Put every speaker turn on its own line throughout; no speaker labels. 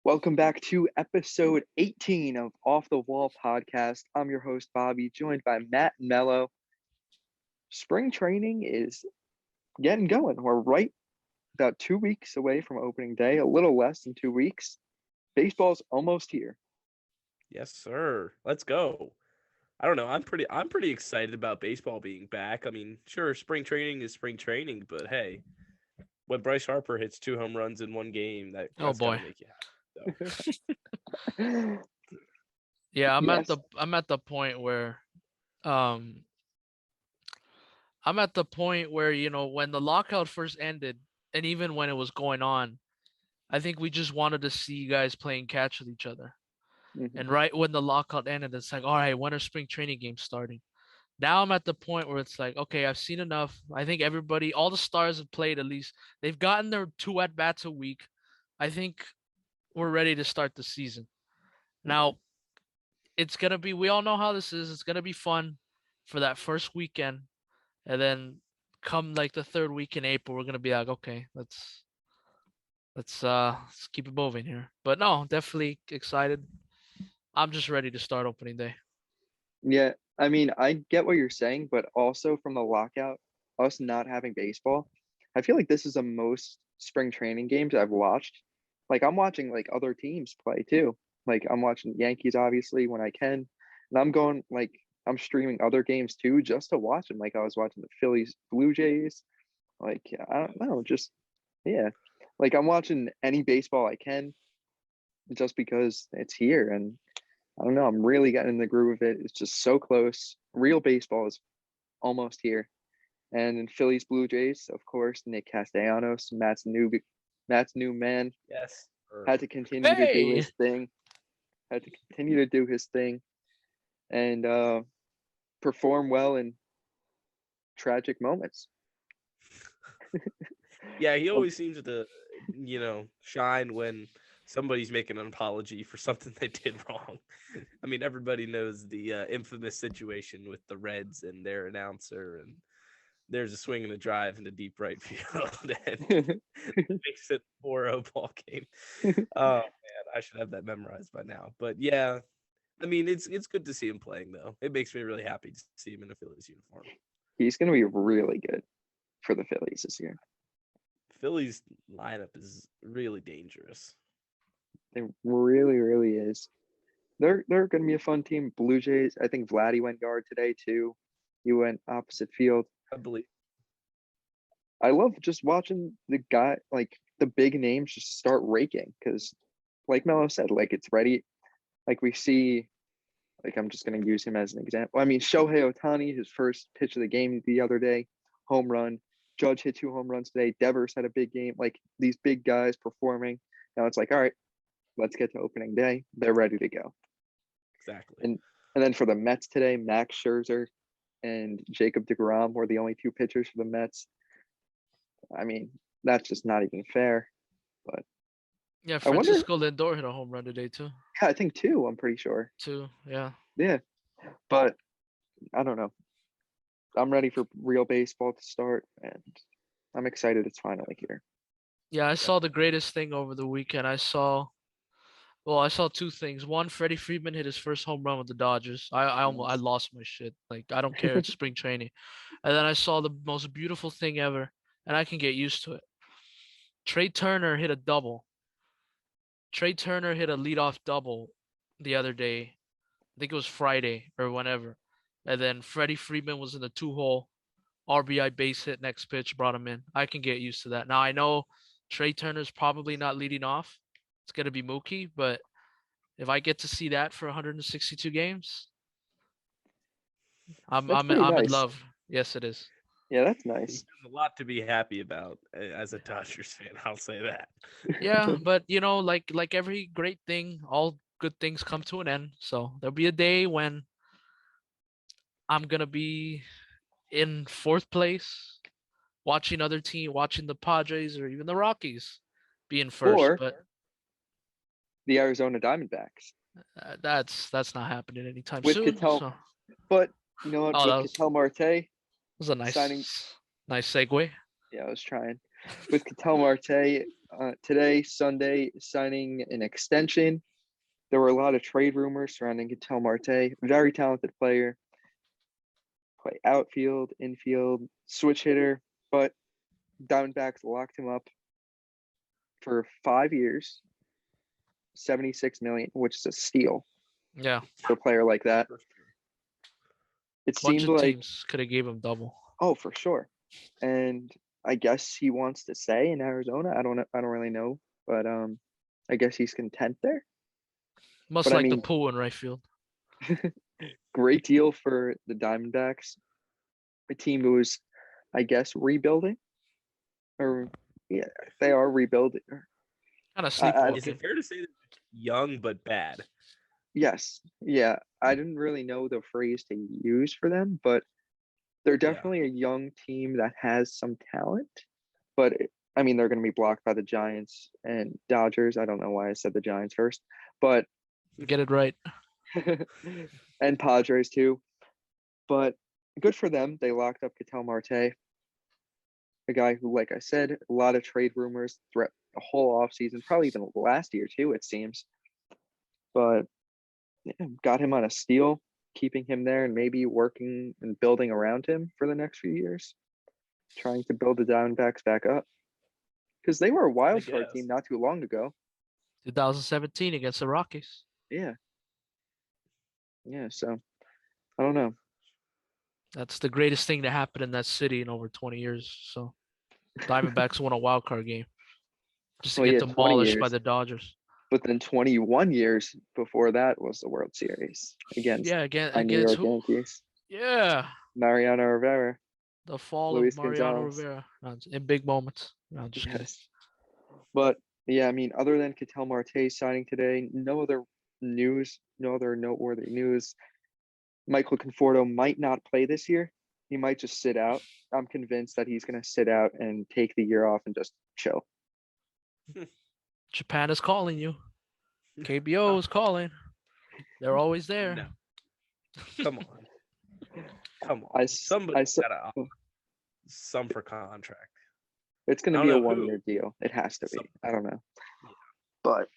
Welcome back to episode 18 of Off the Wall podcast. I'm your host, Bobby, joined by Matt and Mello. Spring training is getting going. We're right about 2 weeks away from opening day, a little less than 2 weeks. Baseball's almost here.
Yes, sir. Let's go. I don't know. I'm pretty excited about baseball being back. I mean, sure, spring training is spring training, but hey, when Bryce Harper hits 2 home runs in one game,
Oh
that's got to
boy.
make you happy.
Yeah, I'm at
Yes.
the I'm at the point where um I'm at the point where, when the lockout first ended and even when it was going on, I think we just wanted to see you guys playing catch with each other.
Mhm.
And right when the lockout ended, it's like, all right, when are spring training games starting? Now I'm at the point where it's like, okay, I've seen enough. I think everybody, all the stars have played at least. They've gotten their two at bats a week. I think we're ready to start the season. Now, it's gonna be. We all know how this is. It's gonna be fun for that first weekend, and then come like the third week in April, we're gonna be like, okay, let's keep it moving here. But no, definitely excited. I'm just ready to start opening day.
Yeah, I mean, I get what you're saying, but also from the lockout, us not having baseball, I feel like this is the most spring training games I've watched. Like I'm watching like other teams play too. Like I'm watching Yankees obviously when I can, and I'm going like I'm streaming other games too just to watch them. Like I was watching the Phillies Blue Jays. Like I don't know, just yeah. Like I'm watching any baseball I can just because it's here and I don't know. I'm really getting in the groove of it. It's just so close. Real baseball is almost here. And in Phillies Blue Jays, of course, Nick Castellanos, Matt's new man,
Yes.
had to continue to do
Hey,
his thing. Had to continue to do his thing and perform well in tragic moments.
Yeah, he
Um,
always seems to, shine when somebody's making an apology for something they did wrong. I mean, everybody knows the infamous situation with the Reds and their announcer, and there's a swing and a drive into deep right field, and makes it 4-0 ball game. Oh man, I should have that memorized by now. But yeah, I mean, it's good to see him playing though. It makes me really happy to see him in a Phillies uniform.
He's going to be really good for the Phillies this year.
Phillies lineup is really dangerous.
It really, really is. They're going to be a fun team. Blue Jays. I think Vladdy went guard today too. He went opposite field.
I believe.
I love just watching the guy like the big names just start raking because, like Melo said, like it's ready. Like we see, like I'm just gonna use him as an example. I mean, Shohei Ohtani, his first pitch of the game the other day, home run. Judge hit 2 home runs today. Devers had a big game. Like these big guys performing. Now it's like, all right, let's get to opening day. They're ready to go.
Exactly.
And then for the Mets today, Max Scherzer and Jacob DeGrom were the only two pitchers for the Mets. I mean, that's just not even fair. But
yeah,
I wonder.
Francisco Lindor hit a home run today too.
Yeah, I think two. I'm pretty sure.
Too, yeah.
Yeah, but I don't know. I'm ready for real baseball to start, and I'm excited it's finally here.
Yeah, I saw the greatest thing over the weekend. I saw two things. One, Freddie Freeman hit his first home run with the Dodgers. I
Yes.
lost my shit. Like I don't care. It's spring training. And then I saw the most beautiful thing ever, and I can get used to it. Trey Turner hit a double. Trey Turner hit a leadoff double the other day. I think it was Friday or whenever. And then Freddie Freeman was in the two hole. RBI base hit, next pitch, brought him in. I can get used to that. Now I know Trey Turner's probably not leading off. It's gonna be Mookie, but if I get to see that for 162 games, I'm
That's
I'm
pretty
I'm in
nice.
love. Yes, it is.
Yeah, that's
There's
nice.
a lot to be happy about as a Dodgers fan. I'll say that.
Yeah, but like every great thing, all good things come to an end. So there'll be a day when I'm gonna be in fourth place, watching the Padres or even the Rockies be in first.
Or
But
the Arizona Diamondbacks
that's not happening anytime
with
soon.
Cattell,
So,
but you know what?
oh, that
With
was
Cattell Marte
was a
signing,
nice segue.
yeah, I was trying. With Cattell Marte today, Sunday, signing an extension. There were a lot of trade rumors surrounding Ketel Marte, very talented player, play outfield, infield, switch hitter, but Diamondbacks locked him up for 5 years, 76 million, which is a steal
Yeah,
for a player like that.
For sure.
It
bunch
seemed
of
like,
teams could have gave him double.
oh, for sure. And I guess he wants to stay in Arizona. I don't know. I don't really know, but I guess he's content there.
Must
But I
like the
mean,
pool in right field.
great deal for the Diamondbacks, a team who is, I guess, rebuilding, or yeah, they are rebuilding.
Kind of
Is
sleepwalking.
it fair to say that young but bad?
Yes, yeah. I didn't really know the phrase to use for them, but they're
Yeah.
definitely a young team that has some talent. But I mean, they're going to be blocked by the Giants and Dodgers. I don't know why I said the Giants first, but
Get it right.
and Padres too. But good for them. They locked up Ketel Marte, a guy who, like I said, a lot of trade rumors throughout the whole offseason, probably even last year too, it seems. But yeah, got him on a steal, keeping him there and maybe working and building around him for the next few years, trying to build the Diamondbacks back up. Because they were a wild card
guess.
team not too long ago.
2017 against the Rockies.
Yeah. Yeah. So I don't know.
That's the greatest thing to happen in that city in over 20 years. So Diamondbacks won a wild card game just to
Well,
get
yeah, 20
demolished by
years.
the Dodgers.
But then 21 years before that was the World Series against
Yeah,
my New
against
York
who?
Yankees.
Yeah,
Mariano Rivera,
the fall of
Luis
Mariano
Gonzalez.
Rivera. No, in big moments. No, just kidding.
Yes. But yeah, I mean, other than Ketel Marte signing today, no other news, no other noteworthy news. Michael Conforto might not play this year. He might just sit out. I'm convinced that he's going to sit out and take the year off and just chill.
Japan is calling you. KBO is calling. They're always there.
No. Come on. Come on.
I saw,
gotta offer some for contract.
it's going to
I
be a
don't know
1 year deal. It has to be.
Some-
I don't know.
Yeah.
But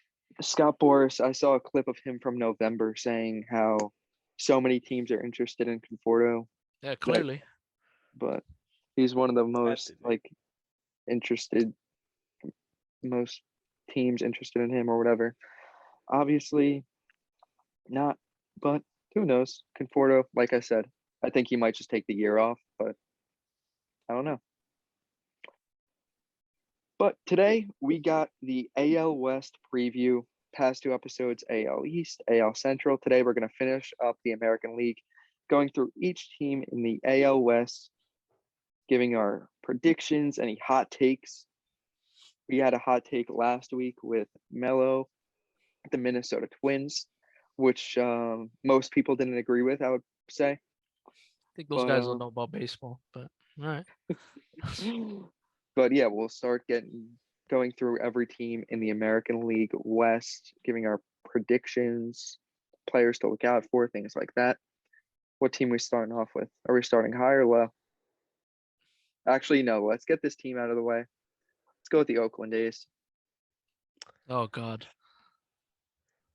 Scott Boras, I saw a clip of him from November saying how so many teams are interested in Conforto,
Yeah, clearly.
but he's one of the
Had
most
to be.
like interested, most teams interested in him or whatever. Obviously not, but who knows? Conforto, like I said, I think he might just take the year off, but I don't know. But today we got the AL West preview. Past two episodes, AL East, AL Central. Today we're going to finish up the American League, going through each team in the AL West, giving our predictions, any hot takes. We had a hot take last week with Mello, the Minnesota Twins, which most people didn't agree with, I would say.
I think those
But,
guys don't know about baseball, but all right.
but yeah, we'll start going through every team in the American League West, giving our predictions, players to look out for, things like that. What team are we starting off with? Are we starting high or low? Actually, no. Let's get this team out of the way. Let's go with the Oakland A's.
Oh God.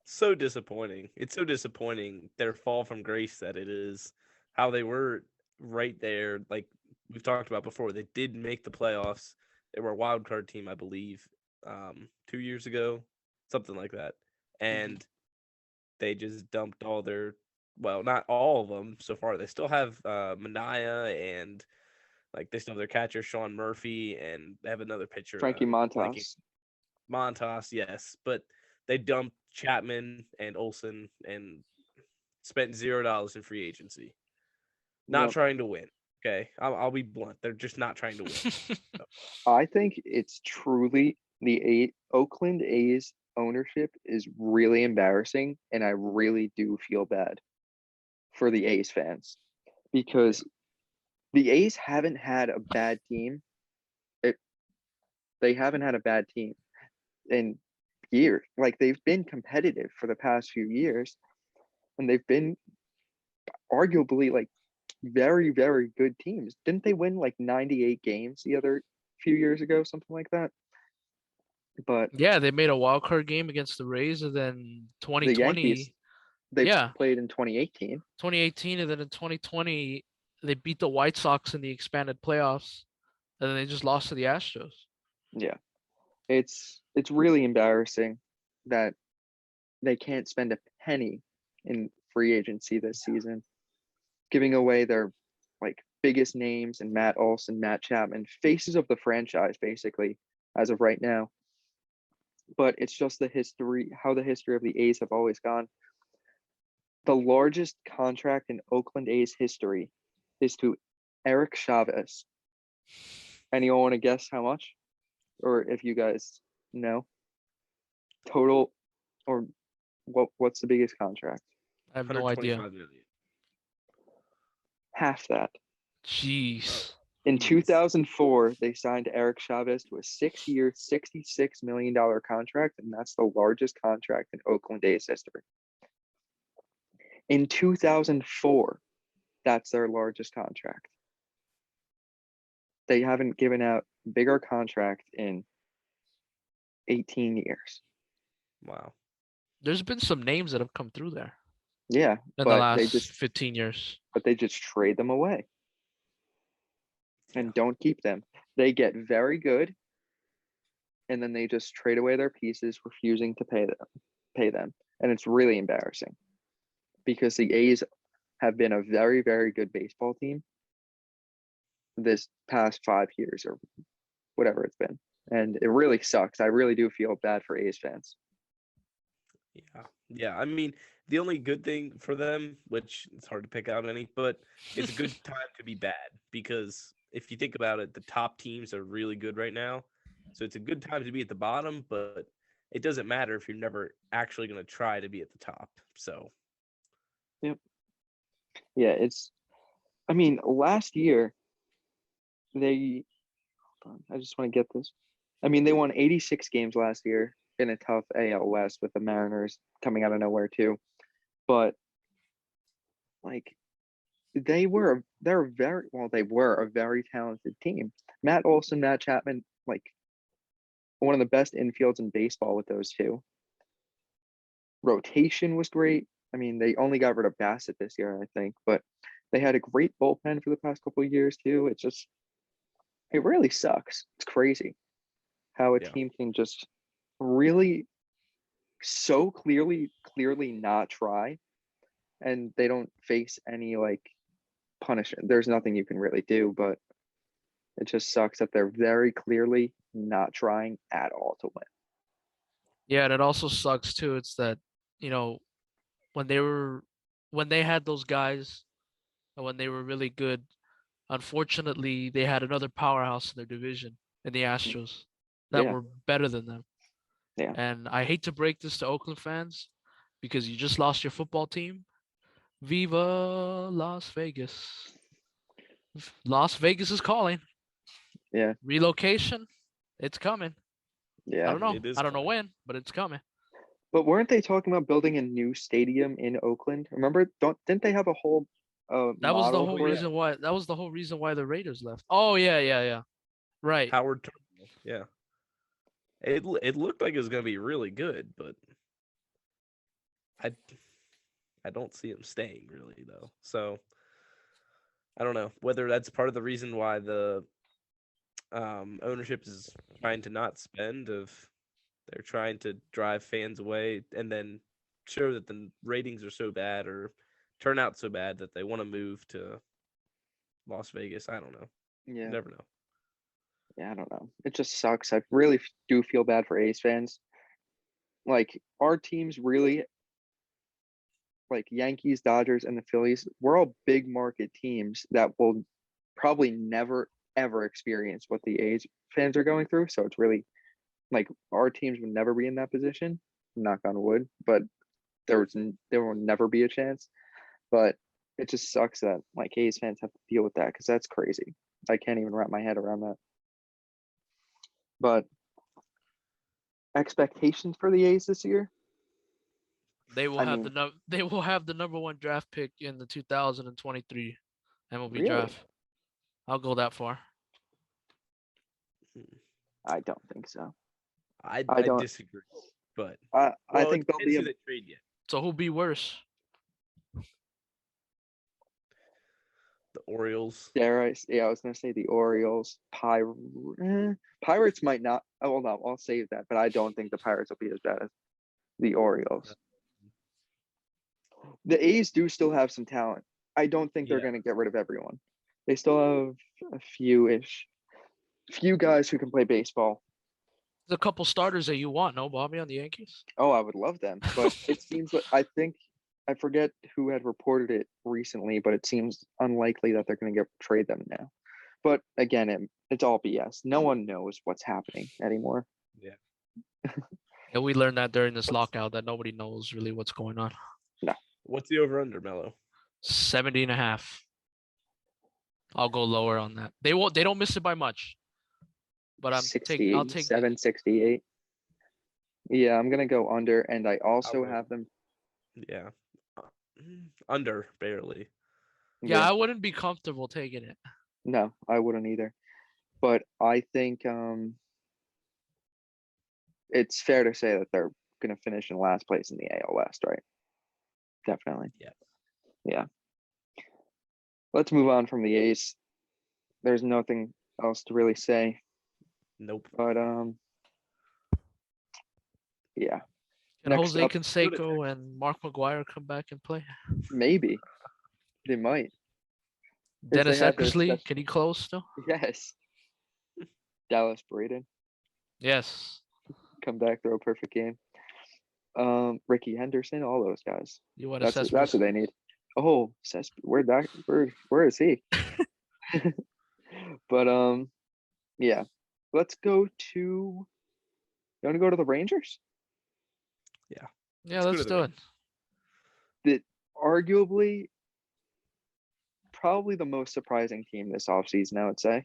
So disappointing. It's so disappointing their fall from grace that it is. How they were right there, like we've talked about before. They did make the playoffs. They were a wild card team, I believe, 2 years ago, something like that. And they just dumped all their, well, not all of them so far. They still have Mania and like they still have their catcher Sean Murphy, and they have another pitcher,
Frankie
blanking-
Montas.
Montas, yes, but they dumped Chapman and Olson and spent $0 in free agency. Not
Yep.
trying to win. Okay, I'll be blunt. They're just not trying to win.
I think it's truly the Oakland A's ownership is really embarrassing, and I really do feel bad for the A's fans because the A's haven't had a bad team. They haven't had a bad team in years. Like they've been competitive for the past few years, and they've been arguably like very, very good teams. Didn't they win like 98 games the other few years ago, something like that? But
Yeah, they made a wild card game against the Rays, and then
the Yankees,
2020,
they
yeah,
played in 2018.
2018, and then in 2020 they beat the White Sox in the expanded playoffs, and then they just lost to the Astros.
Yeah, it's really embarrassing that they can't spend a penny in free agency this season, giving away their like biggest names and Matt Olson, Matt Chapman, faces of the franchise basically as of right now. But it's just the history, how the history of the A's have always gone. The largest contract in Oakland A's history is to Eric Chavez. Anyone want to guess how much? Or if you guys know total, or what's the biggest contract?
I have no idea.
125 million.
Half that.
Jeez.
In
Jeez.
2004, they signed Eric Chavez to a 6-year, $66 million contract, and that's the largest contract in Oakland A's history. In 2004, that's their largest contract. They haven't given out bigger contract in 18 years.
Wow.
There's been some names that have come through there
Yeah,
in the
but
last
they just
15 years.
trade them away and
Yeah.
don't keep them. They get very good, and then they just trade away their pieces, refusing to pay them, and it's really embarrassing because the A's have been a very, very good baseball team this past 5 years or whatever it's been, and it really sucks. I really do feel bad for A's fans.
Yeah. Yeah. I mean, the only good thing for them, which it's hard to pick out any, but it's a good time to be bad because if you think about it, the top teams are really good right now. So it's a good time to be at the bottom, but it doesn't matter if you're never actually going to try to be at the top. So,
Yep. Yeah, I mean, last year they. Hold on, I just want to get this. I mean, they won 86 games last year in a tough AL West with the Mariners coming out of nowhere too. But like they were a very talented team. Matt Olson, Matt Chapman, like one of the best infields in baseball with those two. Rotation was great. I mean, they only got rid of Bassett this year, I think, but they had a great bullpen for the past couple of years too. It really sucks. It's crazy how a
yeah.
team can just really so clearly not try, and they don't face any like punishment. There's nothing you can really do, but it just sucks that they're very clearly not trying at all to win.
Yeah, and it also sucks too. It's that, you know, when they had those guys and when they were really good, unfortunately they had another powerhouse in their division in the Astros that
Yeah,
were better than them.
yeah.
And I hate to break this to Oakland fans because you just lost your football team. Viva Las Vegas. Las Vegas is calling.
Yeah,
Relocation, it's coming. I
yeah.
don't know.
It is
I don't know
coming.
when, but it's coming.
But weren't they talking about building a new stadium in Oakland? Remember, didn't they have a whole
That was the
model
whole
for it?
reason why. That was the whole reason why the Raiders left. Oh yeah, yeah, yeah. Right.
Howard Terminal. Yeah. It looked like it was going to be really good, but I I don't see him staying really though. So I don't know whether that's part of the reason why the ownership is trying to not spend. Of they're trying to drive fans away and then show that the ratings are so bad or turn out so bad that they want to move to Las Vegas. I don't know.
Yeah,
Never know.
yeah. I don't know. It just sucks. I really do feel bad for A's fans. Like our teams really, like Yankees, Dodgers, and the Phillies, we're all big market teams that will probably never ever experience what the A's fans are going through. So it's really like our teams would never be in that position. Knock on wood, but there will never be a chance. But it just sucks that like A's fans have to deal with that because that's crazy. I can't even wrap my head around that. But expectations for the A's this year?
They will
I
have
mean,
they will have the number one draft pick in the 2023 MLB
really?
draft. I'll go that far.
I don't think so. I
I
don't.
disagree, but
I
well, it
think there'll
depends
be
who
a
they trade yet.
So who'll be worse?
The Orioles.
yeah, I was gonna say the Orioles. Pirates might not. Oh, well, no, I'll save that. But I don't think the Pirates will be as bad as the
Uh,
Orioles. The A's do still have some talent. I don't think they're
Yeah,
gonna get rid of everyone. They still have a few guys who can play baseball.
There's a couple starters that you want, no, Bobby, on the Yankees?
Oh, I would love them, but it seems like I forget who had reported it recently, but it seems unlikely that they're going to trade them now. But again, it's all BS. No one knows what's happening anymore.
yeah.
Yeah, we learned that during this
What's
lockout that nobody knows really what's going on.
No,
what's the over under, Mello?
70.5. I'll go lower on that. They don't miss it by much. But I'll take the
67, 68. Yeah, I'm gonna go under, and I
I
also
would.
have them.
Yeah. Uh, Under barely.
Yeah,
Yeah,
I wouldn't be comfortable taking it.
no, I wouldn't either. But I think it's fair to say that they're gonna finish in last place in the AL West, right? Definitely.
Yeah.
Yeah. Let's move on from the A's. There's nothing else to really say,
Nope.
but yeah.
Can
Next
Jose
up,
Canseco and Mark McGuire come back and play?
maybe they might if they
Dennis
have their
Eckersley,
special.
can he close still?
Yes, Dallas Braden
Yes.
come back, throw a perfect game. Ricky Henderson, all those guys.
You want
That's
Cespedes?
what they need. Oh, where is he? But yeah. Let's go to. You want to go to the Rangers?
Yeah.
Yeah,
Let's go
let's
to the
do it.
That arguably, probably the most surprising team this offseason, I would say.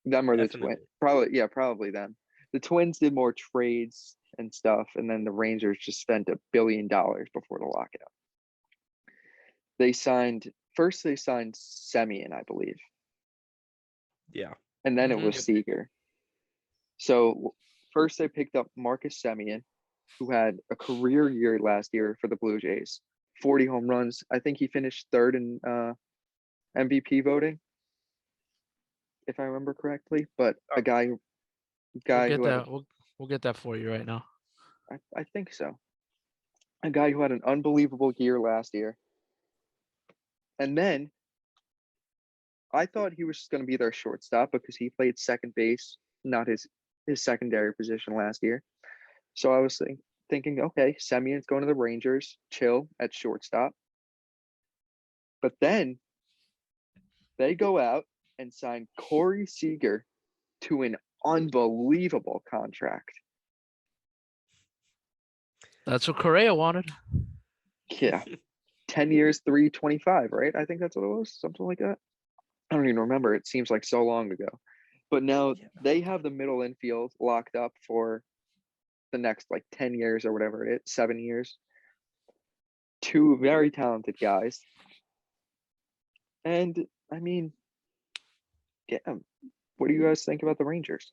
Them or the Twins.
Definitely.
Probably them. The Twins did more trades and stuff, and then the Rangers just spent $1 billion before the lockout. They signed Semien, I believe,
Yeah.
and then it
Mhm.
was Seager. So first they picked up Marcus Semien, who had a career year last year for the Blue Jays, 40 home runs. I think he finished third in MVP voting, if I remember correctly. But a guy
We'll
who
get
had
that. We'll get that for you right now.
I think so. A guy who had an unbelievable year last year. And then I thought he was just going to be their shortstop because he played second base, not his secondary position last year. So I was thinking, okay, Semien's going to the Rangers, chill at shortstop. But then they go out and sign Corey Seager to an unbelievable contract.
That's what Correa wanted.
Yeah. 10 years, 325, right? I think that's what it was, something like that. I don't even remember. It seems like so long ago. But now
Yeah.
they have the middle infield locked up for the next like 10 years or whatever it is, 7 years. Two very talented guys. And I mean, yeah, what do you guys think about the Rangers?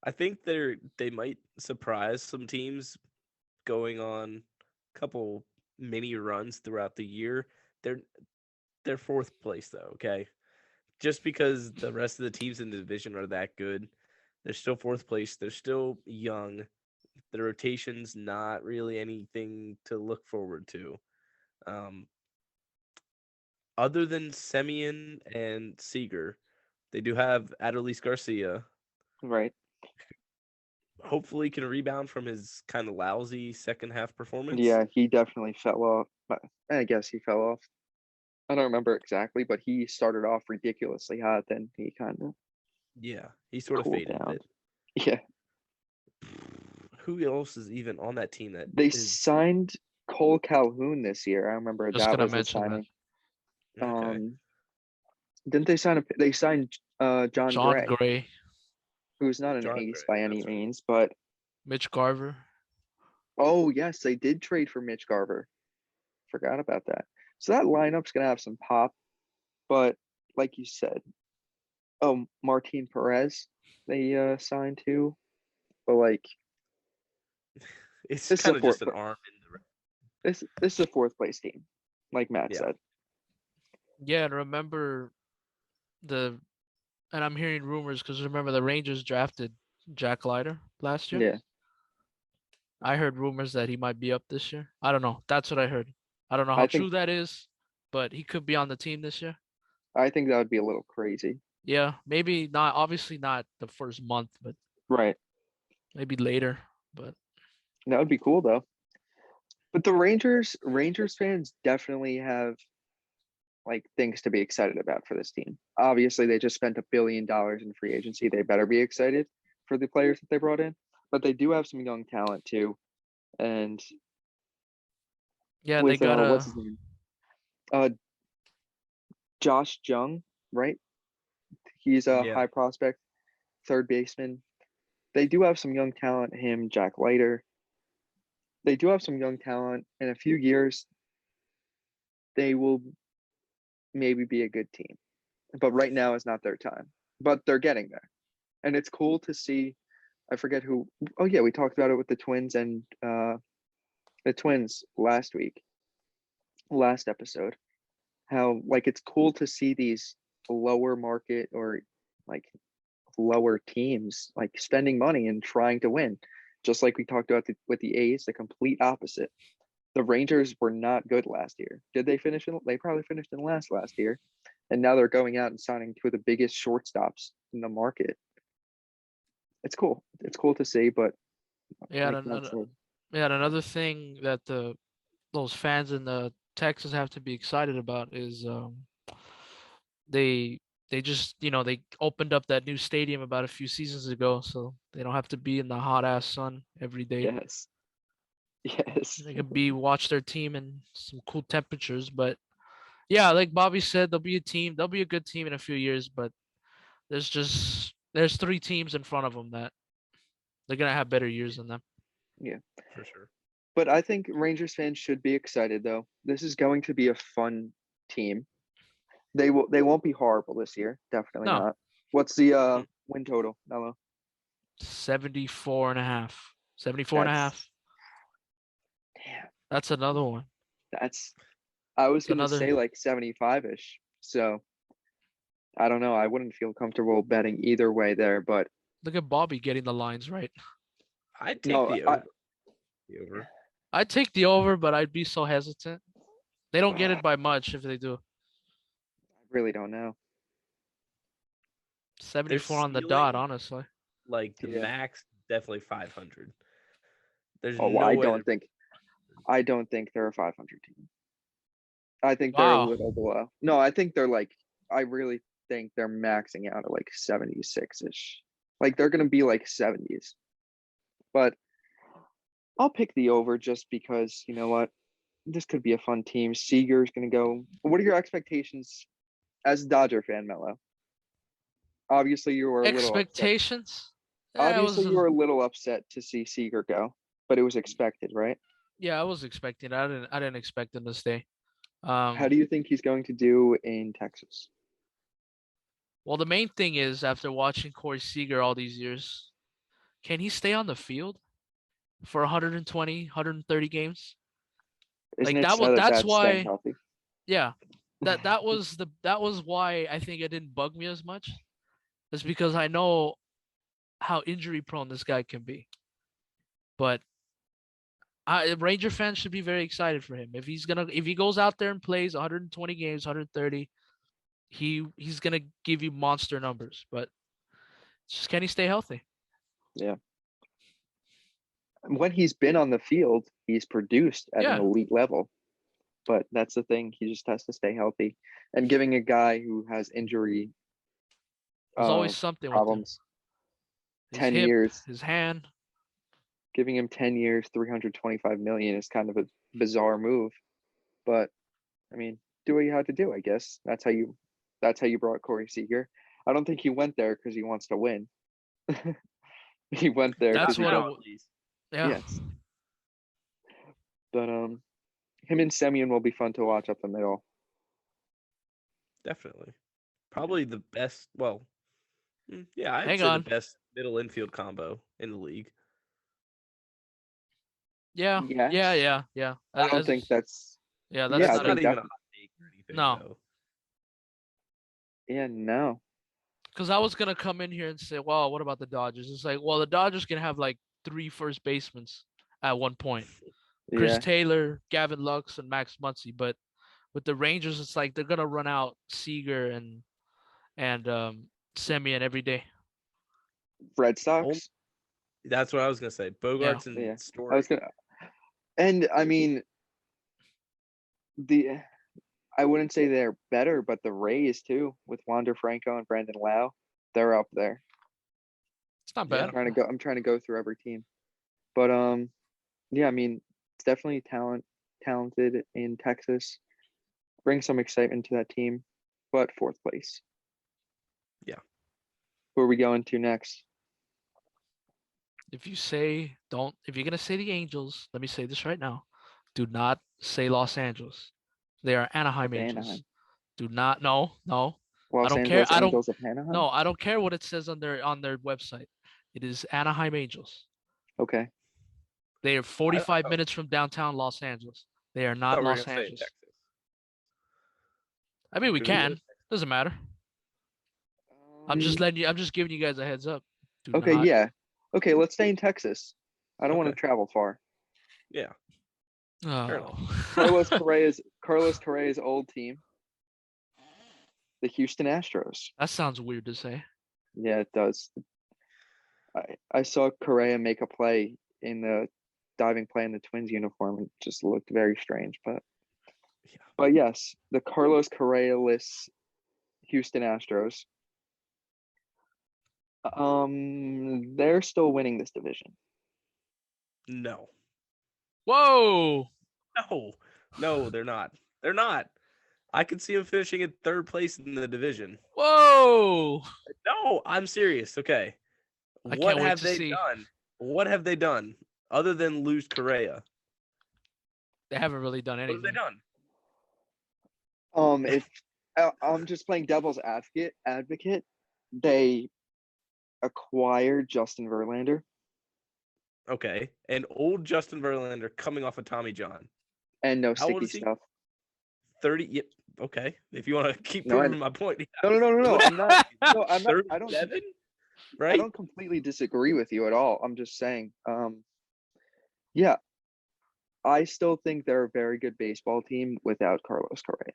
I think they might surprise some teams going on a couple mini runs throughout the year. They're fourth place though, okay? Just because the rest of the teams in the division are that good, they're still fourth place. They're still young. The rotation's not really anything to look forward to. Um, other than Semien and Seager, they do have Adolis Garcia.
Right.
Hopefully, can rebound from his kind of lousy second half performance.
Yeah, he definitely fell off. But I guess he fell off. I don't remember exactly, but he started off ridiculously hot. Then he kind of
Yeah, he sort of
cooled
faded a
down.
bit.
Yeah.
Who else is even on that team that
They
is
signed Cole Calhoun this year. I remember
Just
that
gonna
was a
mention that.
signing.
okay?
Didn't they signed John
John
Gray,
Gray,
who's not an
John
ace
Gray,
by any
that's right.
means, but
Mitch Garver.
oh yes, they did trade for Mitch Garver. Forgot about that. So that lineup's gonna have some pop, but like you said, Martin Perez they signed to, but like
It's
this is a
kind of
fourth
just an arm in the.
this is a fourth place team, like Matt
Yeah.
said.
Yeah, and remember the and I'm hearing rumors because remember the Rangers drafted Jack Leiter last year.
Yeah,
I heard rumors that he might be up this year. I don't know. That's what I heard. I don't know how
I think
true that is, but he could be on the team this year.
I think that would be a little crazy.
Yeah, maybe not. Obviously not the first month, but
Right.
maybe later. But
That would be cool though. But the Rangers fans definitely have like things to be excited about for this team. Obviously, they just spent $1 billion in free agency. They better be excited for the players that they brought in. But they do have some young talent too. And
yeah, they
with
got
what's
a
his name? Uh Josh Jung, right? He's a
Yeah.
high prospect, third baseman. They do have some young talent, him, Jack Leiter. They do have some young talent. In a few years, they will maybe be a good team. But right now is not their time. But they're getting there. And it's cool to see. I forget who. Oh yeah, we talked about it with the Twins and the Twins last episode. How like it's cool to see these lower market or like lower teams like spending money and trying to win. Just like we talked about with the A's, the complete opposite. The Rangers were not good last year. Did they finish in? They probably finished in last year, and now they're going out and signing two of the biggest shortstops in the market. It's cool. It's cool to see, but
yeah,
like
and
Matt
another
said,
yeah, and another thing that those fans in the Texas have to be excited about is they they just they opened up that new stadium about a few seasons ago, so they don't have to be in the hot ass sun every day.
yes, yes,
They could be watch their team in some cool temperatures, but yeah, like Bobby said, they'll be a team. They'll be a good team in a few years, but there's three teams in front of them that they're gonna have better years than them.
yeah.
For sure.
But I think Rangers fans should be excited though. This is going to be a fun team. They won't be horrible this year. Definitely
No,
not. What's the
Mm-mm.
win total, Mello?
74 and a half. 74 and a
That's
half.
damn.
That's another one.
That's I was
It's
gonna
another
say like 75-ish. So I don't know. I wouldn't feel comfortable betting either way there, but
look at Bobby getting the lines right.
I'd take
no,
the
I
over. The over.
I'd take the over, but I'd be so hesitant. They don't get it by much if they do.
really don't know.
74 on the dot,
Ceiling,
honestly.
like the
Yeah.
max, definitely 500. There's
Oh,
no way.
I don't think they're a 500 team. I think they're a
Wow.
little below. No, I think they're like I really think they're maxing out at like 76-ish. Like they're gonna be like 70s. But I'll pick the over just because you know what? This could be a fun team. Seager's gonna go. What are your expectations as a Dodger fan, Mello? Obviously, you were a little upset.
Expectations? Yeah,
Obviously, you were a little upset to see Seager go, but it was expected, right?
I was expecting. I didn't expect him to stay.
How do you think he's going to do in Texas?
Well, the main thing is after watching Corey Seager all these years, can he stay on the field for 120, 130 games?
Isn't
Like
it
that was
so that
that's
that's staying
why
healthy?
yeah. That was why I think it didn't bug me as much. It's because I know how injury prone this guy can be. But Ranger fans should be very excited for him. If he goes out there and plays 120 games, 130, he's gonna give you monster numbers. But just can he stay healthy?
Yeah. When he's been on the field, he's produced at an
Yeah,
elite level. But that's the thing; he just has to stay healthy. And giving a guy who has injury
there's always something with him.
problems
His
10
hip,
years,
his hand.
giving him 10 years, 325 million is kind of a bizarre move. But I mean, do what you had to do, I guess. That's how you brought Corey Seager. I don't think he went there because he wants to win. He went there because
That's
Not
he
what it
now,
thinks
was.
at least.
Yeah.
yes. But him and Semyon will be fun to watch up the middle.
Definitely. Probably the best. Well, Yeah, I'd
Hang
say the
on.
best middle infield combo in the league.
Yeah, yeah,
Yes.
yeah, yeah.
I don't think that's.
Yeah, that's
Yeah, I
That's
not a
not
think
even a
definitely.
hot take or anything,
no.
though.
Yeah, no.
Because I was gonna come in here and say, well, what about the Dodgers? It's like, well, the Dodgers can have like 3 first basemen at one point. Chris
Yeah,
Taylor, Gavin Lux, and Max Muncy. But with the Rangers, it's like they're gonna run out Seager and Semien every day.
Red
Only,
Sox.
that's what I was gonna say.
Yeah.
Bogarts and
Yeah, I
Story.
was gonna. And I mean, the I wouldn't say they're better, but the Rays too, with Wander Franco and Brandon Lau, they're up there.
It's not
Yeah.
bad.
I'm trying to go through every team, but yeah, I mean, it's definitely talented in Texas. Bring some excitement to that team, but fourth place.
Yeah.
Who are we going to next?
If you're gonna say the Angels, let me say this right now. Do not say Los Angeles. They are Anaheim
Of
Angels.
Anaheim.
Do not no. I
Los
don't care.
Angeles Angels of Anaheim.
I don't care what it says on their website. It is Anaheim Angels.
Okay.
They are
I
45
thought,
minutes from downtown Los Angeles. They are
I
not
thought we were
Los
gonna say
Angeles.
Texas.
I mean, we
Do we go?
can. Doesn't matter. I'm just giving you guys a heads up. Do
Okay,
not.
yeah. Okay, let's stay in Texas. I don't want to
Okay.
travel far.
Yeah.
Oh.
Carlos Correa's old team, the Houston Astros.
That sounds weird to say.
Yeah, it does. I saw Correa make a play in the diving play in the Twins uniform and it just looked very strange.
Yeah.
But yes, the Carlos Correa-less Houston Astros. They're still winning this division.
No.
Whoa.
No, they're not. They're not. I could see them finishing in third place in the division.
Whoa.
No, I'm serious. Okay.
I
What
can't wait
have
to
they
see.
done? What have they done other than lose Correa?
They haven't really done
What have they
anything.
done?
If I'm just playing devil's advocate, they acquired Justin Verlander
Okay. And old Justin Verlander coming off of Tommy John.
and no
How old
sticky
is he?
stuff.
30. Yep. Okay. If you want to keep
No,
proving my point.
no. I'm not. No, I'm not. I don't.
37?
I
Right?
don't completely disagree with you at all. I'm just saying. Yeah, I still think they're a very good baseball team without Carlos Correa,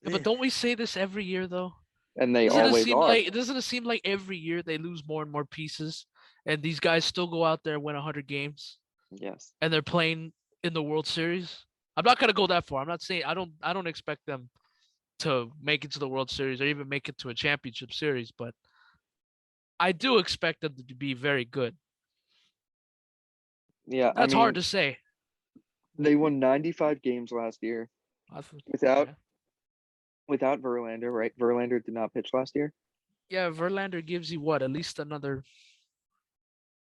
Yeah, but don't we say this every year though?
and they always are.
Doesn't it seem like every year they lose more and more pieces, and these guys still go out there and win 100 games,
Yes.
and they're playing in the World Series? I'm not gonna go that far. I'm not saying I don't expect them to make it to the World Series or even make it to a championship series, but I do expect them to be very good.
Yeah, I
That's hard
mean,
to say.
they won 95 games last year without
Yeah.
without Verlander, right? Verlander did not pitch last year.
Yeah, Verlander gives you what, at least another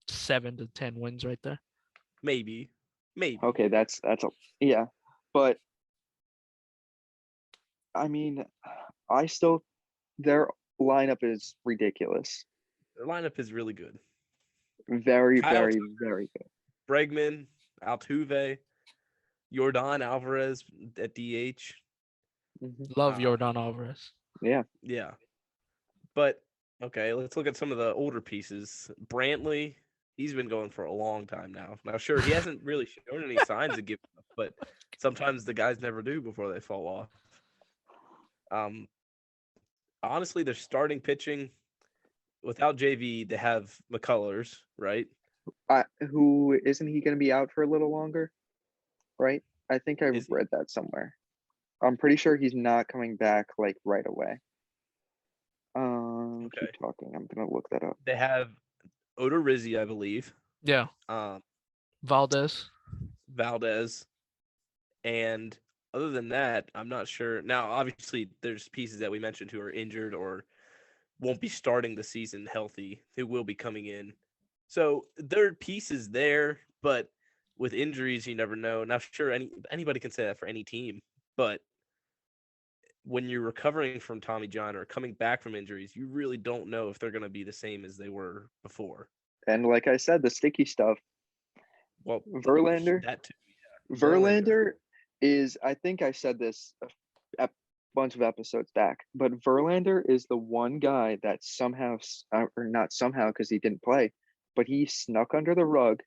7 to 10 wins right there.
Maybe.
Okay, that's yeah, but I mean, their lineup is ridiculous.
Their lineup is really good.
Very,
Kyle
very,
Tucker.
very good.
Bregman, Altuve, Jordan Alvarez at DH.
Love Jordan Alvarez.
Yeah.
Yeah. But okay, let's look at some of the older pieces. Brantley, he's been going for a long time now. Now, sure, he hasn't really shown any signs of giving up, but sometimes the guys never do before they fall off. Honestly, they're starting pitching without JV. They have McCullers, right?
Who isn't he going to be out for a little longer? Right? I think I've
Is he?
read that somewhere. I'm pretty sure he's not coming back like right away.
Okay.
Keep talking. I'm gonna look that up.
They have Odorizzi, I believe.
Yeah. Valdez.
Valdez, and other than that, I'm not sure. Now, obviously, there's pieces that we mentioned who are injured or won't be starting the season healthy, who will be coming in. So there are pieces there, but with injuries, you never know. Now, sure, anybody can say that for any team, but when you're recovering from Tommy John or coming back from injuries, you really don't know if they're going to be the same as they were before.
And like I said, the sticky stuff.
Well,
Verlander.
that too.
Verlander is, I think I said this a bunch of episodes back, but Verlander is the one guy that somehow, or not somehow because he didn't play, but he snuck under the rug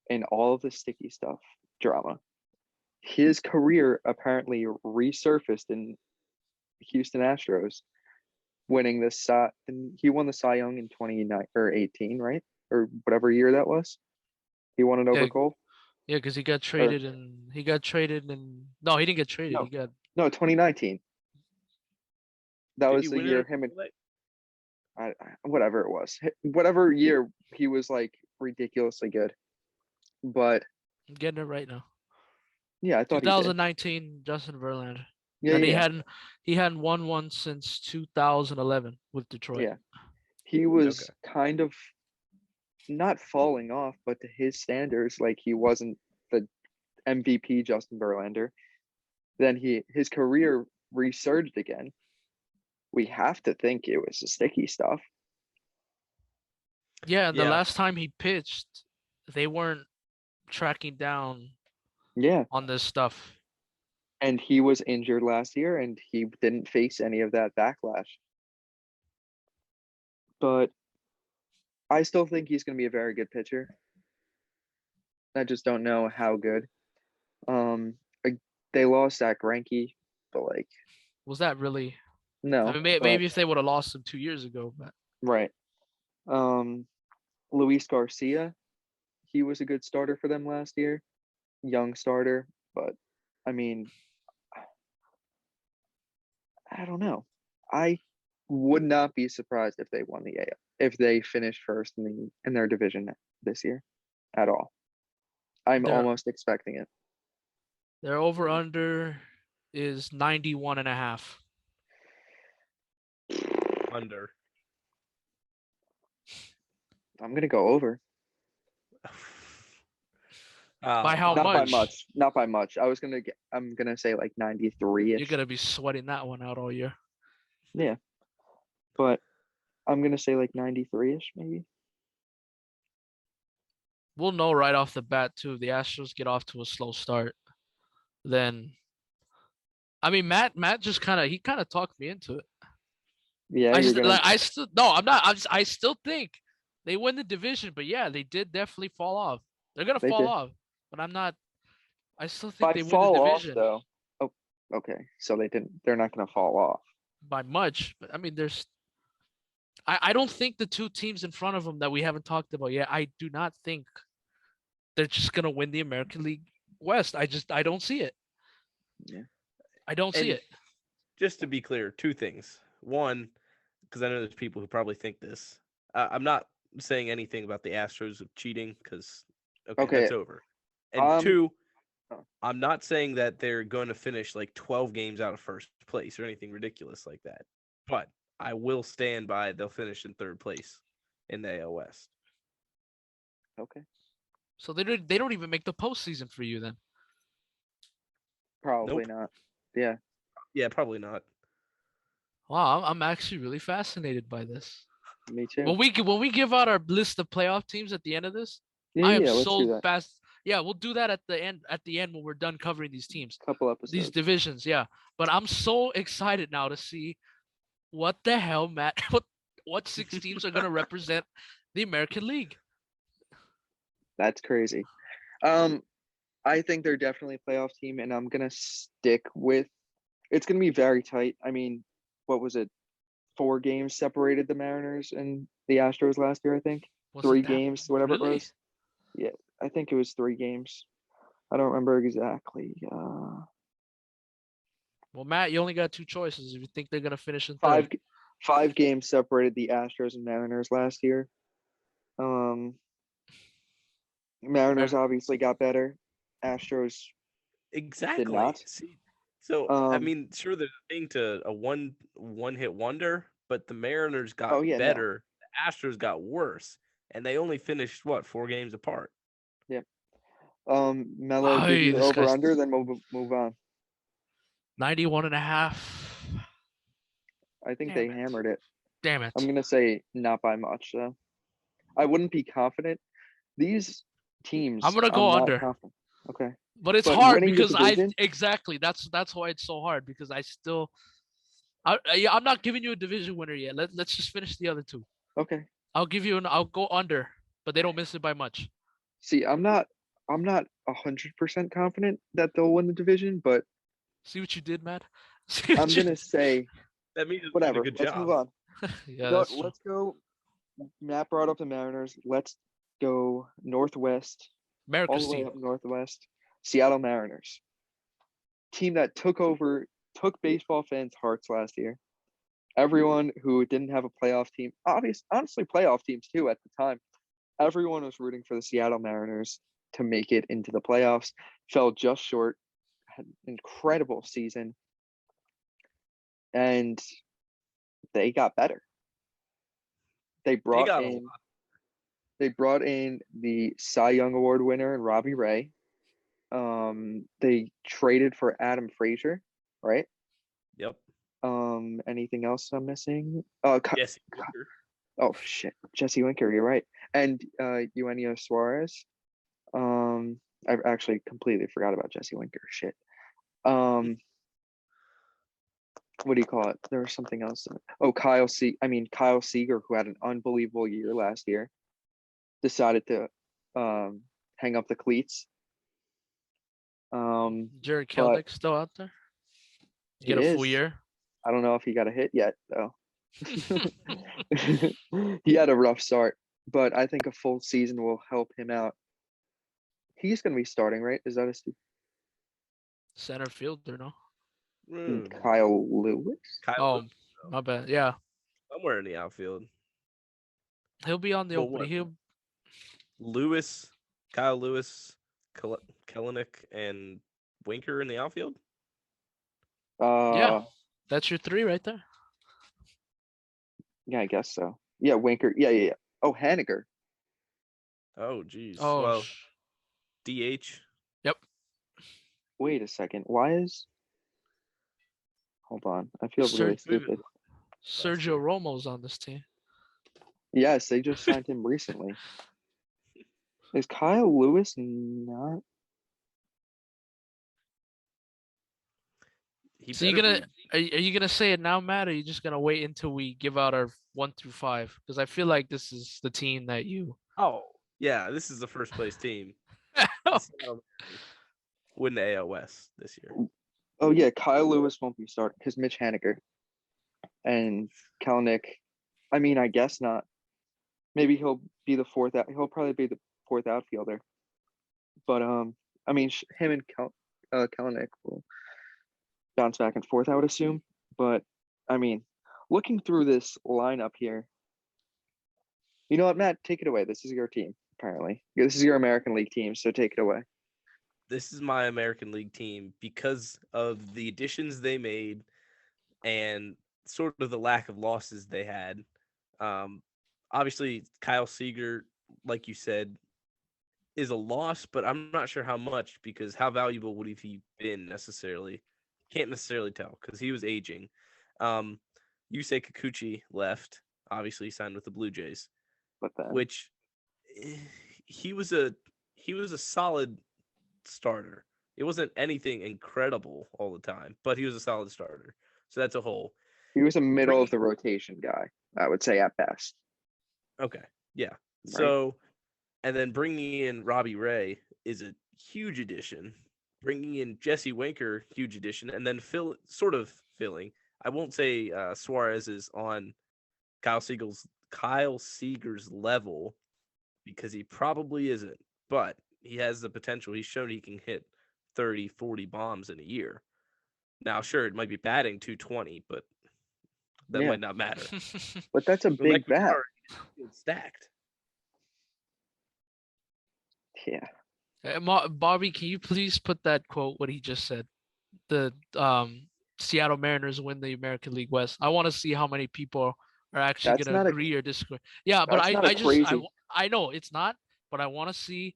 in all of the sticky stuff drama. His career apparently resurfaced in Houston Astros, winning the Cy, and he won the Cy Young in 29 or 18, right? Or whatever year that was. He won it over
Yeah.
Cole.
Yeah, because he got traded and no, he didn't get traded.
No.
He got
No, 2019. That
Did
was
he
the
win
year
it?
him and whatever it was, whatever year he was like ridiculously good. But
I'm getting it right now.
yeah, I thought he did.
2019, Justin Verlander.
Yeah,
And
yeah,
he hadn't won one since 2011 with Detroit.
yeah. He was
Okay.
kind of not falling off, but to his standards, like he wasn't the MVP Justin Verlander. Then his career resurged again. We have to think it was the sticky stuff.
Yeah, and the
Yeah.
last time he pitched, they weren't tracking down
Yeah,
on this stuff.
and he was injured last year, and he didn't face any of that backlash. But I still think he's going to be a very good pitcher. I just don't know how good. They lost Zach Greinke, but like,
Was that really?
no.
I mean,
but-
maybe if they would have lost him 2 years ago, but
right. Luis Garcia, he was a good starter for them last year, young starter, but I mean, I don't know. I would not be surprised if they won the AL, if they finished first in their division this year, at all. I'm
They're-
almost expecting it.
their over under is 91.5.
Under.
I'm gonna go over.
By how
Not
much?
by much. Not by much. I'm gonna say like 93-ish.
You're gonna be sweating that one out all year.
Yeah. But I'm gonna say like 93-ish maybe.
We'll know right off the bat too. If the Astros get off to a slow start, then I mean Matt just kind of talked me into it.
Yeah,
I
you're
still,
gonna
I'm not. I still think they win the division, but yeah, they did definitely fall off. They're gonna
They
fall
did.
off, but I'm not. I still think
by
they win
fall
the
off
division
though. Oh, okay. So they're not gonna fall off.
by much. But I mean, I don't think the two teams in front of them that we haven't talked about yet. I do not think they're just gonna win the American League West. I don't see it.
Yeah.
I don't see
And
it.
just to be clear, two things. One, because I know there's people who probably think this. I'm not saying anything about the Astros of cheating because
Okay.
that's over. And two,
oh.
I'm not saying that they're going to finish like 12 games out of first place or anything ridiculous like that. But I will stand by they'll finish in third place in the AL West.
Okay.
So they don't even make the postseason for you then.
Probably
Nope.
not. Yeah.
Yeah, probably not.
Wow, I'm actually really fascinated by this.
Me too.
When we give out our list of playoff teams at the end of this,
yeah,
I am
let's do
so
that.
fast. Yeah, we'll do that at the end. At the end when we're done covering these teams,
Couple episodes.
these divisions. Yeah, but I'm so excited now to see what the hell, Matt. What 6 teams are gonna represent the American League?
That's crazy. I think they're definitely a playoff team, and I'm gonna stick with. It's gonna be very tight. I mean, what was it? 4 games separated the Mariners and the Astros last year. I think
Was it
3
that-
games, whatever
really?
it was. Yeah, I think it was 3 games. I don't remember exactly.
Well, Matt, you only got 2 choices. If you think they're gonna finish in
Five
third,
5 games separated the Astros and Mariners last year. Mariners obviously got better. Astros
Exactly.
not.
See, so I
Um,
mean, sure, there's a thing to a one hit wonder, but the Mariners got
Oh, yeah, no.
better. The Astros got worse, and they only finished 4 games apart.
Mello, give
Ay,
you the
this
over
guy's-
under, then we'll move on.
91.5.
I think
Damn
they
it.
hammered it.
Damn
I'm
it.
gonna say not by much though. I wouldn't be confident. These teams,
I'm gonna go
I'm not
under.
confident. Okay,
But it's
but
hard
winning the
because
division,
exactly that's why it's so hard because I'm not giving you a division winner yet. Let's just finish the other two.
okay.
I'll go under, but they don't miss it by much.
See, I'm not 100% confident that they'll win the division, but
See what you did, Matt? See what
I'm
you
gonna say
That means it's doing a
whatever.
good
Let's move
job.
on.
Yeah, that's true.
Let's go. Matt brought up the Mariners. Let's go Northwest, all
America's
the way
team.
up Northwest. Seattle Mariners, team that took baseball fans' hearts last year. Everyone who didn't have a playoff team, honestly, playoff teams too at the time. Everyone was rooting for the Seattle Mariners to make it into the playoffs. Fell just short. Had an incredible season, and they got better. They
They
brought
got a
in
lot.
they brought in the Cy Young Award winner and Robbie Ray. They traded for Adam Frazier, right?
Yep.
Anything else I'm missing?
Jesse Winker.
Oh shit, Jesse Winker, you're right, and Eugenio Suarez. I actually completely forgot about Jesse Winker. Shit. Um, what do you call it? There was something else. Oh, Kyle Seager, who had an unbelievable year last year, decided to hang up the cleats.
Jared
but
Kelnick still out there.
he
Get a full
is.
year.
I don't know if he got a hit yet though. He had a rough start, but I think a full season will help him out. He's gonna be starting, right? Is that
Center fielder, no?
Kyle Lewis?
Kyle
Oh,
Lewis,
my bad. Yeah,
somewhere in the outfield.
he'll be on the
But
opening.
what?
He'll
Lewis, Kyle Lewis, Kellenick, and Winker in the outfield.
Yeah. That's your three right there.
Yeah, I guess so. Yeah, Winker. Yeah. Oh, Haniger.
Oh, geez.
Oh,
Well, DH.
yep.
Wait a second. Why is? Hold on. I feel really stupid.
Sergio Romo's on this team.
Yes, they just signed him recently. Is Kyle Lewis not?
So are you gonna say it now, Matt, or are you just gonna wait until we give out our 1 through 5? Because I feel like this is the team that you.
Oh, yeah. This is the first place team. Win the AL West this year.
Oh yeah, Kyle Lewis won't be starting because Mitch Haniger and Kelnick. I mean, I guess not. Maybe he'll be the fourth. He'll probably be the fourth outfielder. But I mean, him and Kelnick will bounce back and forth, I would assume. But I mean, looking through this lineup here, you know what, Matt? Take it away. This is your team, apparently. This is your American League team, so take it away.
This is my American League team because of the additions they made and sort of the lack of losses they had. Obviously, Kyle Seager, like you said, is a loss, but I'm not sure how much because how valuable would he been necessarily? Can't necessarily tell because he was aging. Yusei Kikuchi left, obviously signed with the Blue Jays,
But then,
which he was a solid starter. It wasn't anything incredible all the time, but he was a solid starter. So that's a whole.
he was a middle of the rotation guy, I would say at best.
Okay, yeah.
Right.
So, and then bringing in Robbie Ray is a huge addition. Bringing in Jesse Winker, huge addition, and then filling. I won't say Suarez is on Kyle Seager's level because he probably isn't, but he has the potential. He's shown he can hit 30, 40 bombs in a year. Now, sure, it might be batting 220, but that might not matter.
But that's a big bat.
Stacked.
Yeah.
Bobby, can you please put that quote what he just said? The Seattle Mariners win the American League West. I want to see how many people are actually going to agree or disagree. Yeah, but I know it's not, but I want to see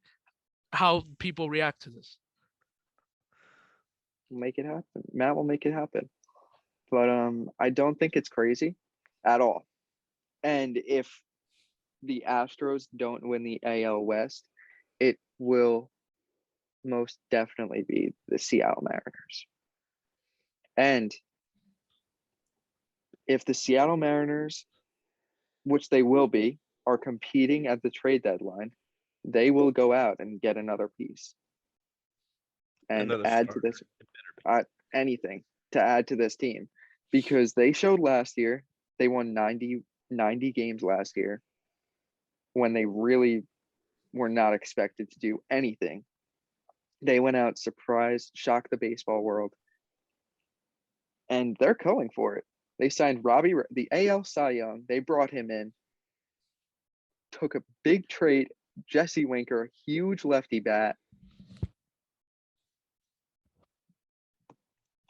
how people react to this.
make it happen. Matt will make it happen. But I don't think it's crazy at all. And if the Astros don't win the AL West, it will most definitely be the Seattle Mariners. And if the Seattle Mariners, which they will be, are competing at the trade deadline, they will go out and get another piece and
Another
add to
starter.
this anything to add to this team, because they showed last year they won 90 games last year when they really were not expected to do anything. They went out, surprised, shocked the baseball world, and they're going for it. They signed Robbie, the AL Cy Young. They brought him in, took a big trade, Jesse Winker, huge lefty bat.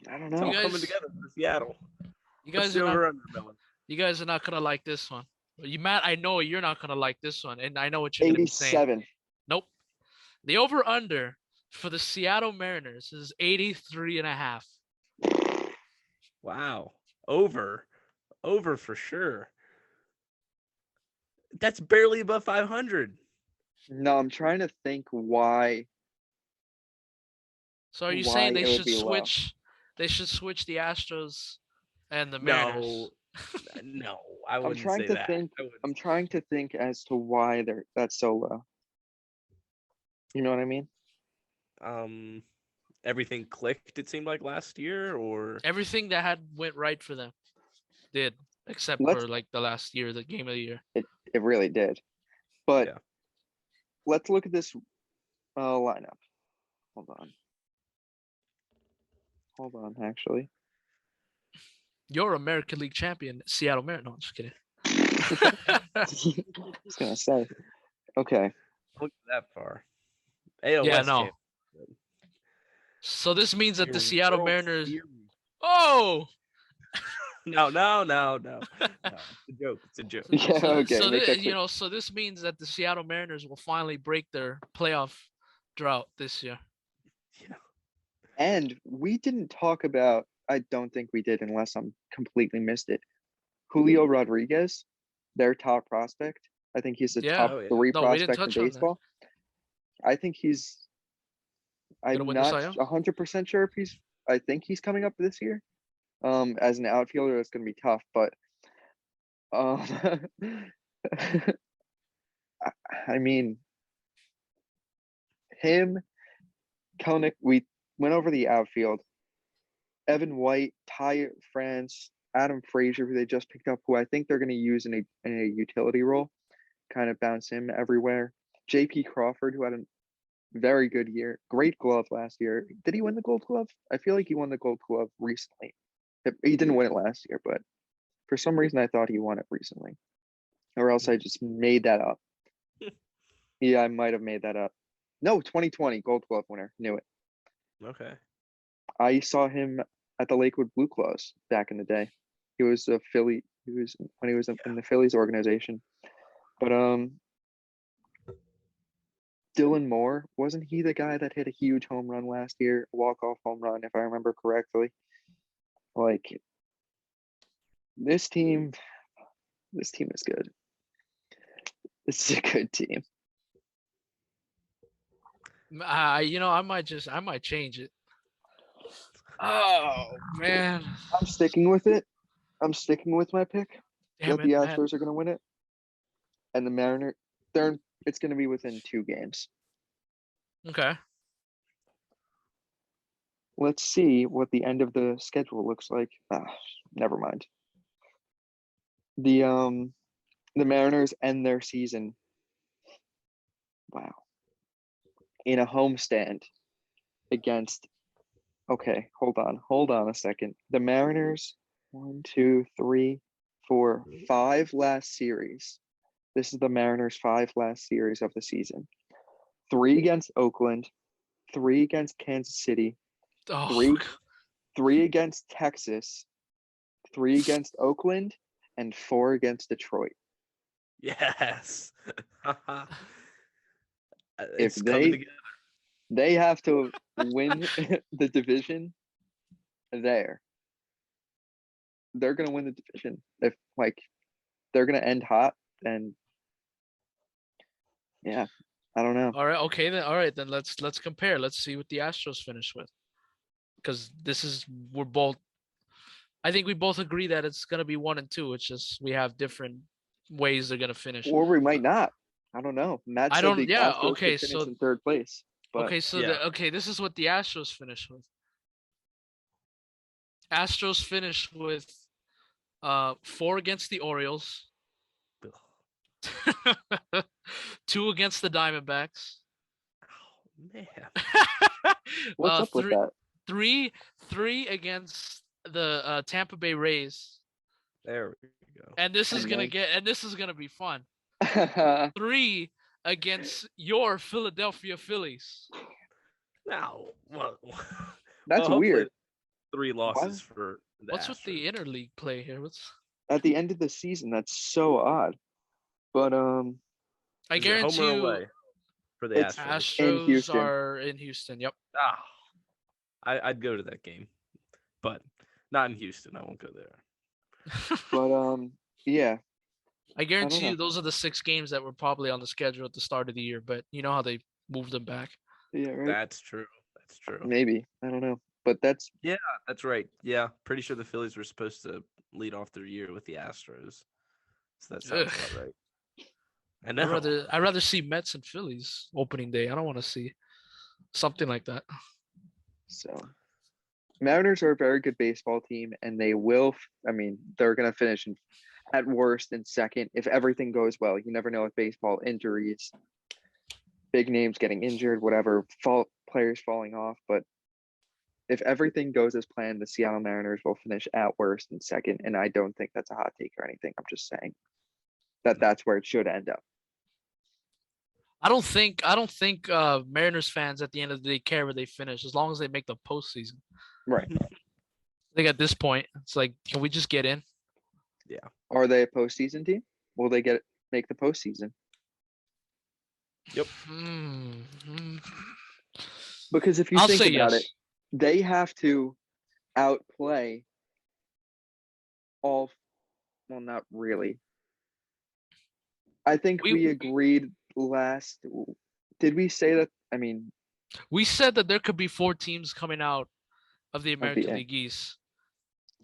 I don't
It's all
know.
guys-
coming together for Seattle.
You
What's
guys
the
are not,
over under, Melon?
you guys are not gonna like this one. Matt, I know you're not gonna like this one, and I know what you're gonna be saying.
87.
Nope. The over under for the Seattle Mariners is 83.5.
Wow. Over for sure. That's barely above 500.
No, I'm trying to think why.
So are you
Why
saying
it would be low.
they should switch the Astros and the Mariners?
No, I
I'm
wouldn't
trying
say
to
that.
think.
I wouldn't
I'm trying to think as to why that's so low. You know what I mean?
Everything clicked, it seemed like last year, or
Everything that had went right for them did, except
Let's-
for like the last year, the game of the year.
It really did. But
Yeah.
let's look at this lineup. Hold on, actually.
You're American League champion, Seattle Mariners. No, I'm just kidding.
I was gonna say. Okay.
look that far. AL
Yeah,
West
no.
champ.
So this means that the
Your
Seattle
World
Mariners.
Series.
Oh,
No. It's a joke. It's a joke.
Yeah,
so,
okay,
so
make that
you
clear.
know, so this means that the Seattle Mariners will finally break their playoff drought this year.
And we didn't talk about, I don't think we did unless I'm completely missed it. Julio Rodriguez, their top prospect. I think he's the
Yeah.
top
Oh, yeah.
3
No, we didn't
prospect in
touch on that.
baseball. I think
Gonna
I'm
win the
not
Cy Young?
100% sure if I think he's coming up this year. As an outfielder, it's going to be tough, but I mean, him, Kelnick, we went over the outfield. Evan White, Ty France, Adam Frazier, who they just picked up, who I think they're going to use in a utility role, kind of bounce him everywhere. J.P. Crawford, who had a very good year, great glove last year. Did he win the Gold Glove? I feel like he won the Gold Glove recently. He didn't win it last year, but for some reason I thought he won it recently, or else I just made that up. Yeah, I might have made that up. No, 2020 Gold Glove winner. Knew it.
Okay.
I saw him at the Lakewood Blue Claws back in the day. He was a Philly. He was when he was in the Phillies organization. But Dylan Moore, wasn't he the guy that hit a huge home run last year, walk-off home run, if I remember correctly? Like, this team is good. This is a good team.
I might change it. Oh man,
I'm sticking with it. I'm sticking with my pick
damn
that
it,
the
Matt.
Astros are going to win it. And the Mariners, it's going to be within 2 games.
Okay.
Let's see what the end of the schedule looks like. Never mind. The Mariners end their season. Wow. In a homestand against. Okay, hold on a second. The Mariners, 1, 2, 3, 4, 5 last series. This is the Mariners' 5 last series of the season. 3 against Oakland, 3 against Kansas City,
Oh,
3 3 against Texas, 3 against Oakland, and 4 against Detroit.
Yes.
If
It's coming
they
together.
they have to win the division there, they're gonna win the division. If like they're gonna end hot, and yeah, I don't know.
All right, okay then. All right, then let's compare. Let's see what the Astros finish with, because we're both. I think we both agree that it's gonna be 1 and 2. It's just we have different ways they're gonna finish.
Or we might not. I don't know. Matt
I
said
don't.
the
Yeah.
Astros
Okay.
could finish
So
in third place, but
okay. So
Yeah.
this is what the Astros finish with. Astros finish with 4 against the Orioles,
Ugh.
2 against the Diamondbacks.
Oh, man.
what's up with that?
Three against the Tampa Bay Rays.
There we go.
And this is
And
gonna
then-
get and this is gonna be fun.
That's
3 against your Philadelphia Phillies.
Now, well, hopefully
weird.
3 losses for the
What's with the
Astros.
interleague play here? What's
At the end of the season, that's so odd. But
I
Is it
guarantee
home or
you
away for the
It's
Astros?
in
Astros
Houston.
are in Houston. Yep.
Ah, I'd go to that game, but not in Houston. I won't go there.
but yeah,
I guarantee
know.
you those are the 6 games that were probably on the schedule at the start of the year, but you know how they moved them back.
yeah, right.
That's true. That's true.
Maybe I don't know, but that's
That's right. Yeah, pretty sure the Phillies were supposed to lead off their year with the Astros. So that sounds
Ugh.
about right. I know.
I'd rather see Mets and Phillies opening day. I don't want to see something like that.
so. Mariners are a very good baseball team, and they will. I mean, they're gonna finish at worst in second if everything goes well. You never know with baseball injuries, big names getting injured, whatever, players falling off. But if everything goes as planned, the Seattle Mariners will finish at worst in second, and I don't think that's a hot take or anything. I'm just saying that that's where it should end up.
I don't think Mariners fans at the end of the day care where they finish as long as they make the postseason.
Right?
I think at this point it's like, can we just get in?
Are they a postseason team? Will they make the postseason? Because if you
I'll
think
say
about
yes.
it, they have to outplay all. Well, not really. I think we agreed last. Did we say that? I mean,
We said that there could be 4 teams coming out of the American
A.
League East,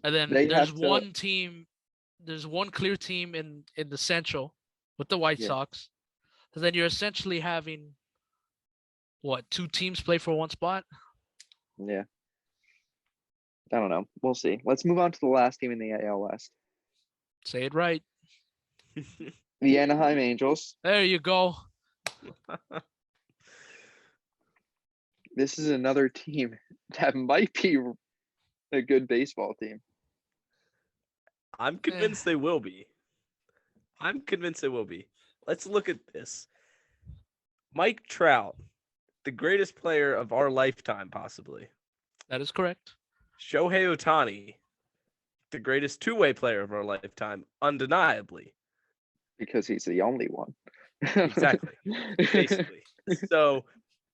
and then
They
there's
have to-
one team. There's one clear team in the Central with the White
Yeah.
Sox, and then you're essentially having what, 2 teams play for 1 spot.
yeah. I don't know. We'll see. Let's move on to the last team in the AL West,
Say it right.
the Anaheim Angels.
There you go.
This is another team that might be a good baseball team.
I'm convinced they will be. Let's look at this. Mike Trout, the greatest player of our lifetime, possibly.
That is correct.
Shohei Ohtani, the greatest two-way player of our lifetime, undeniably.
Because he's the only one.
Exactly. Basically. So,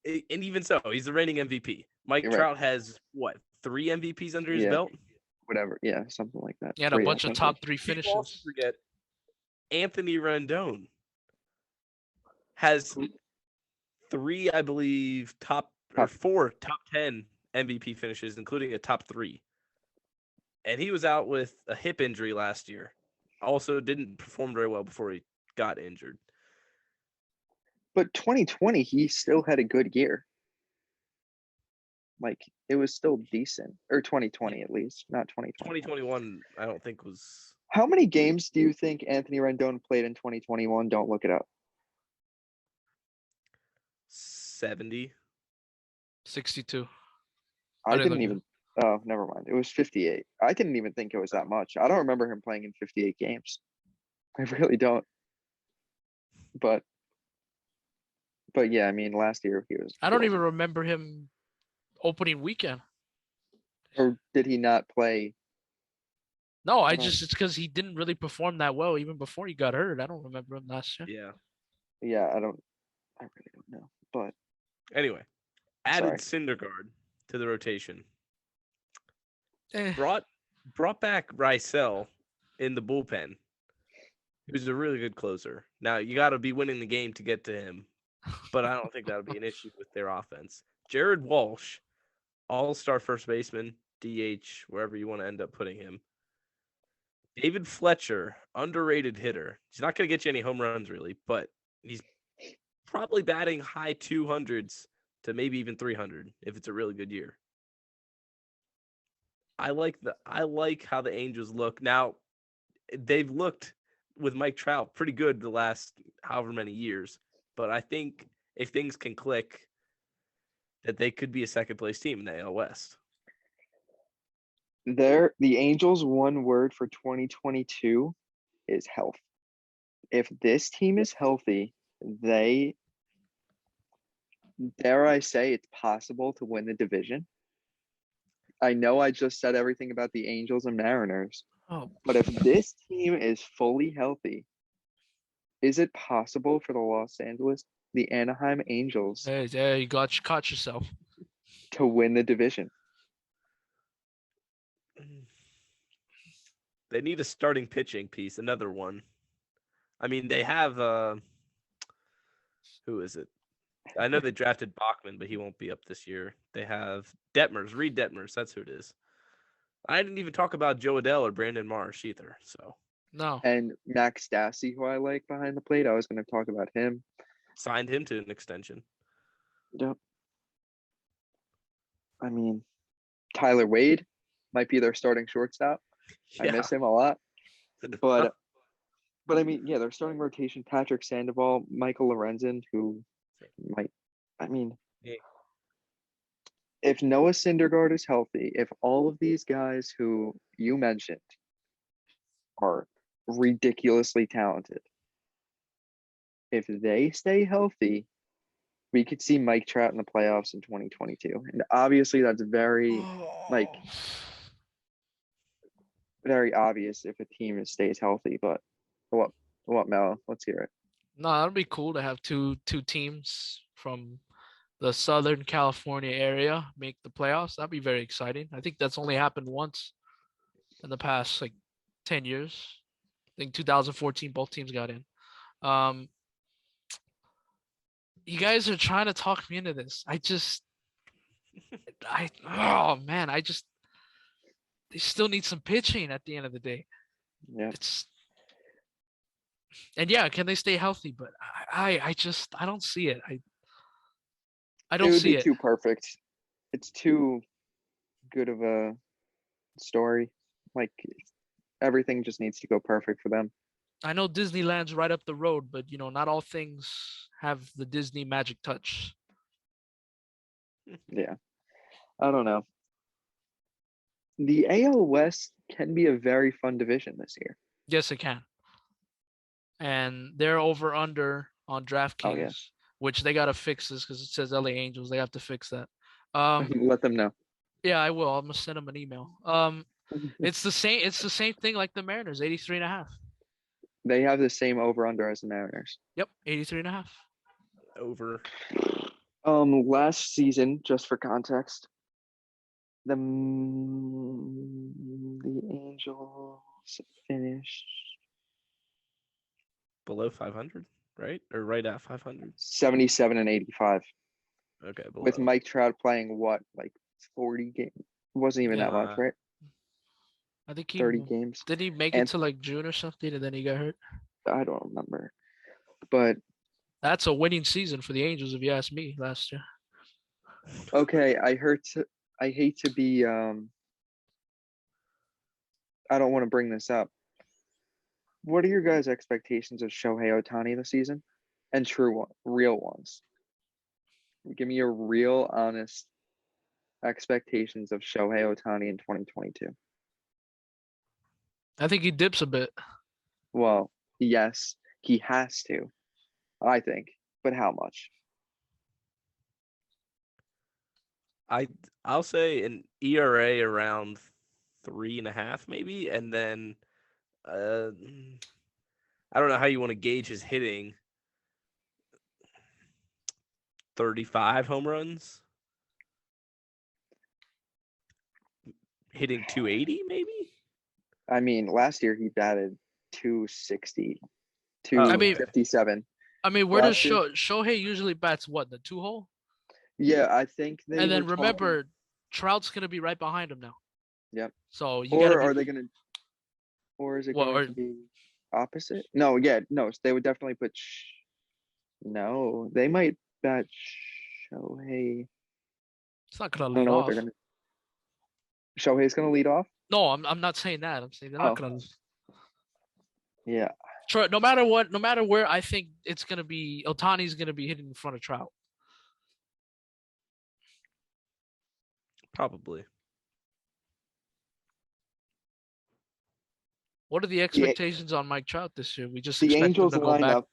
and even so, he's the reigning MVP. Mike
You're right.
Trout has, what, 3 MVPs under his
Yeah.
belt?
Whatever. Yeah, something like that.
He had a
3, I
bunch of
think.
top 3
People
finishes.
also forget Anthony Rendon has 3, I believe,
Top-
4 top 10 MVP finishes, including a top 3. And he was out with a hip injury last year. Also didn't perform very well before he got injured.
But 2020, he still had a good year. Like, it was still decent. Or 2020, at least. Not 2020.
2021, I don't think was.
How many games do you think Anthony Rendon played in 2021? Don't look it up.
70.
62.
I
didn't
didn't
look it
even. Oh, never mind. It was 58. I didn't even think it was that much. I don't remember him playing in 58 games. I really don't. But yeah, I mean, last year he was.
I don't even remember him opening weekend.
Or did he not play?
No,
I don't-
it's because he didn't really perform that well even before he got hurt. I don't remember him last year.
Yeah.
Yeah, I really don't know. But
Anyway, added Syndergaard to the rotation.
Eh,
brought back Rysel in the bullpen, who's a really good closer. Now you got to be winning the game to get to him, but I don't think that'll be an issue with their offense. Jared Walsh, all-star first baseman, DH, wherever you want to end up putting him. David Fletcher, underrated hitter. He's not going to get you any home runs really, but he's probably batting high 200s to maybe even 300 if it's a really good year. I like how the Angels look. Now, they've looked with Mike Trout pretty good the last however many years, but I think if things can click, that they could be a second place team in the AL West.
The Angels' one word for 2022 is health. If this team is healthy, they, dare I say, it's possible to win the division. I know I just said everything about the Angels and Mariners,
oh,
but if this team is fully healthy, is it possible for the Anaheim Angels,
there you caught yourself.
to win the division?
They need a starting pitching piece, another one. I mean, they have who is it? I know they drafted Bachman, but he won't be up this year. They have Reed Detmers. That's who it is. I didn't even talk about Joe Adell or Brandon Marsh either. So
No,
And Max Stassi, who I like behind the plate, I was going to talk about him.
signed him to an extension.
Yep. I mean, Tyler Wade might be their starting shortstop. I miss him a lot. But I mean, yeah, their starting rotation: Patrick Sandoval, Michael Lorenzen, who might. I mean,
Yeah.
if Noah Syndergaard is healthy, if all of these guys who you mentioned are ridiculously talented, if they stay healthy, we could see Mike Trout in the playoffs in 2022. And obviously, that's very, like, very obvious if a team stays healthy. But what, Mel? Let's hear it.
no, that'd be cool to have two teams from the Southern California area make the playoffs. That'd be very exciting. I think that's only happened once in the past like 10 years. I think 2014 both teams got in. Um, you guys are trying to talk me into this. Oh man, they still need some pitching at the end of the day.
Yeah.
It's and yeah, can they stay healthy? But I don't see it. I
It
don't
would
see
be
it.
too perfect. It's too good of a story. Like, everything just needs to go perfect for them.
I know Disneyland's right up the road, but not all things have the Disney magic touch.
Yeah. I don't know. The AL West can be a very fun division this year.
Yes, it can. And they're over under on
Oh yeah.
DraftKings, which they gotta fix this because it says LA Angels. They have to fix that. Um,
Let them know.
yeah, I will. I'm gonna send them an email. It's the same. It's the same thing like the Mariners, 83 and a half.
They have the same over under as the Mariners.
Yep, 83 and a half.
Over.
Last season, just for context, the Angels finished
Below 500, right? Or right at 500?
77 and 85
Okay, below.
with Mike Trout playing what, like 40 games? It wasn't even that much,
Yeah.
right?
I think
30 games.
did he make it
And
to like June or something, and then he got hurt.
I don't remember. But
That's a winning season for the Angels, if you ask me. Last year.
okay, I hate to be I don't want to bring this up. What are your guys' expectations of Shohei Ohtani this season? And real ones. Give me your real, honest expectations of Shohei Ohtani in 2022.
I think he dips a bit.
Well, yes, he has to, I think, but how much?
I'll say an ERA around 3.5 maybe, and then I don't know how you want to gauge his hitting. 35 home runs. hitting 280 maybe.
I mean, last year he batted 260,
I mean,
257.
where does
Last year,
Shohei usually bats what, the 2 hole?
yeah, I think they
And
were
then
talking.
remember, Trout's gonna be right behind him now.
Yep.
So you gotta
Or
be
are they gonna? Or is it
well,
going
or
to be opposite? No, yeah, no. They would definitely put. No, they might bat Shohei.
it's not gonna
I don't
lead
know what they're
off.
gonna. Shohei's gonna lead off.
No, I'm not saying that. I'm saying they're not
Oh,
gonna.
yeah.
No matter what, no matter where, I think it's gonna be Otani's gonna be hitting in front of Trout.
Probably.
What are the
The
expectations on Mike Trout this year? We just
the
expect him
Angels
to go back.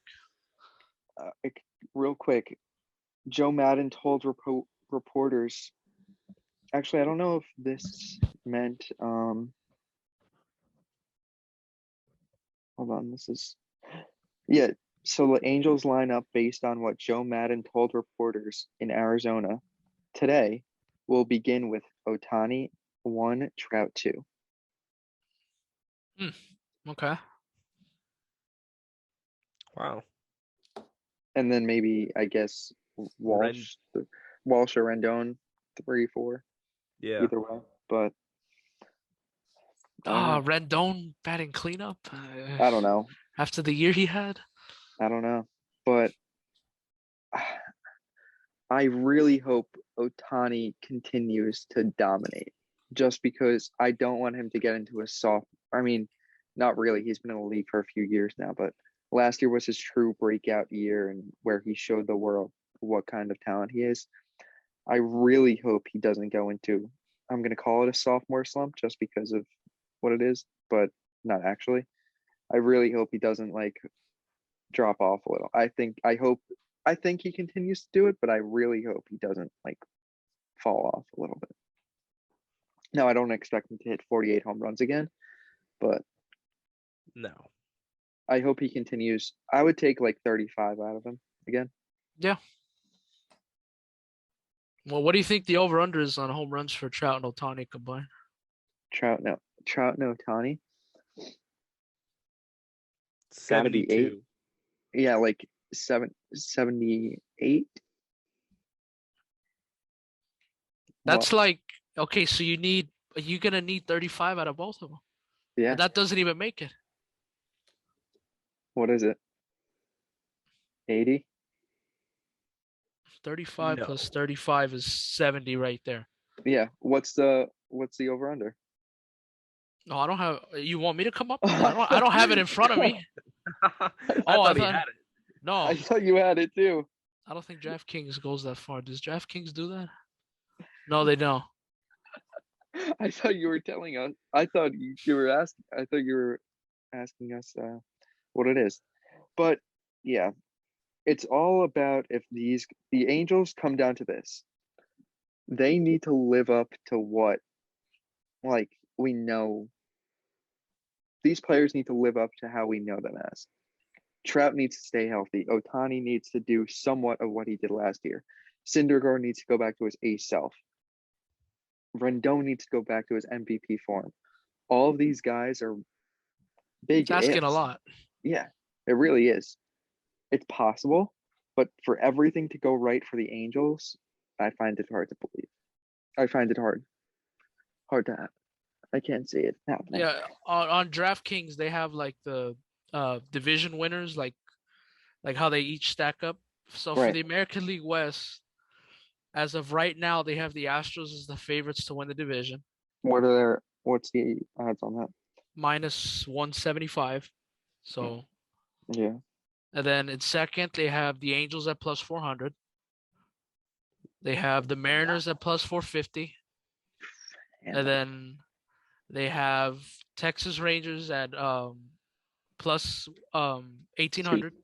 lineup. Real quick, Joe Madden told reporters. Actually, I don't know if this meant. Hold on, this is. Yeah, so the Angels line up based on what Joe Madden told reporters in Arizona today will begin with Otani 1, Trout 2.
Okay.
Wow.
And then maybe, I guess, Walsh or Rendon 3, 4.
Yeah.
Either way. But I don't know.
Rendon batting cleanup.
I don't know.
After the year he had.
I don't know. But I really hope Otani continues to dominate just because I don't want him to get into a soft. I mean, not really. He's been in the league for a few years now, but last year was his true breakout year and where he showed the world what kind of talent he is. I really hope he doesn't go into, I'm going to call it a sophomore slump just because of what it is, but not actually. I really hope he doesn't like drop off a little. I think he continues to do it, but I really hope he doesn't like fall off a little bit. No, I don't expect him to hit 48 home runs again, but
No.
I hope he continues. I would take like 35 out of him again.
Yeah. Well, what do you think the over/under is on home runs for Trout and Otani combined?
Trout, no Otani. Gotta be
72.
Yeah, like 78.
That's
What?
like, okay, so you're gonna need 35 out of both of them.
Yeah.
And that doesn't even make it.
What is it? 80?
35
No.
plus 35 is 70 right there.
Yeah. What's the over under?
No, I don't have. You want me to come up with that? I don't have it in front of me.
I
Oh,
thought he had it.
No,
I thought you had it too.
I don't think DraftKings goes that far. Does DraftKings do that? No, they don't.
I thought you were telling us. I thought you were asking. I thought you were asking us what it is. But yeah, it's all about if the Angels come down to this. They need to live up to what, like, we know. These players need to live up to how we know them as. Trout needs to stay healthy. Otani needs to do somewhat of what he did last year. Syndergaard needs to go back to his ace self. Rendon needs to go back to his MVP form. All of these guys are big.
It's asking a
ifs.
lot.
Yeah, it really is. It's possible, but for everything to go right for the Angels, I find it hard to believe. I find it hard to happen. I can't see it happening.
Yeah, on DraftKings they have like the division winners, like how they each stack up. So for
Right.
the American League West, as of right now, they have the Astros as the favorites to win the division,
What's the odds on that?
minus 175. So,
Yeah.
and then in second they have the Angels at plus 400. They have the Mariners at plus 450, and then they have Texas Rangers at plus 1800.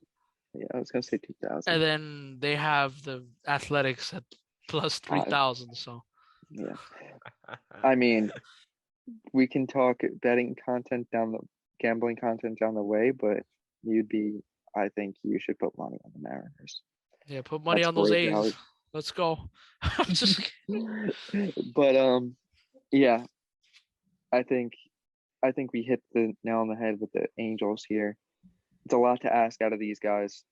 Yeah, I was gonna say 2000.
And then they have the Athletics at plus 3000. So
yeah, I mean, we can talk betting content gambling content down the way, but I think you should put money on the Mariners.
yeah, put money
That's
on those
great
A's.
value.
Let's go. I'm just
But yeah, I think we hit the nail on the head with the Angels here. It's a lot to ask out of these guys.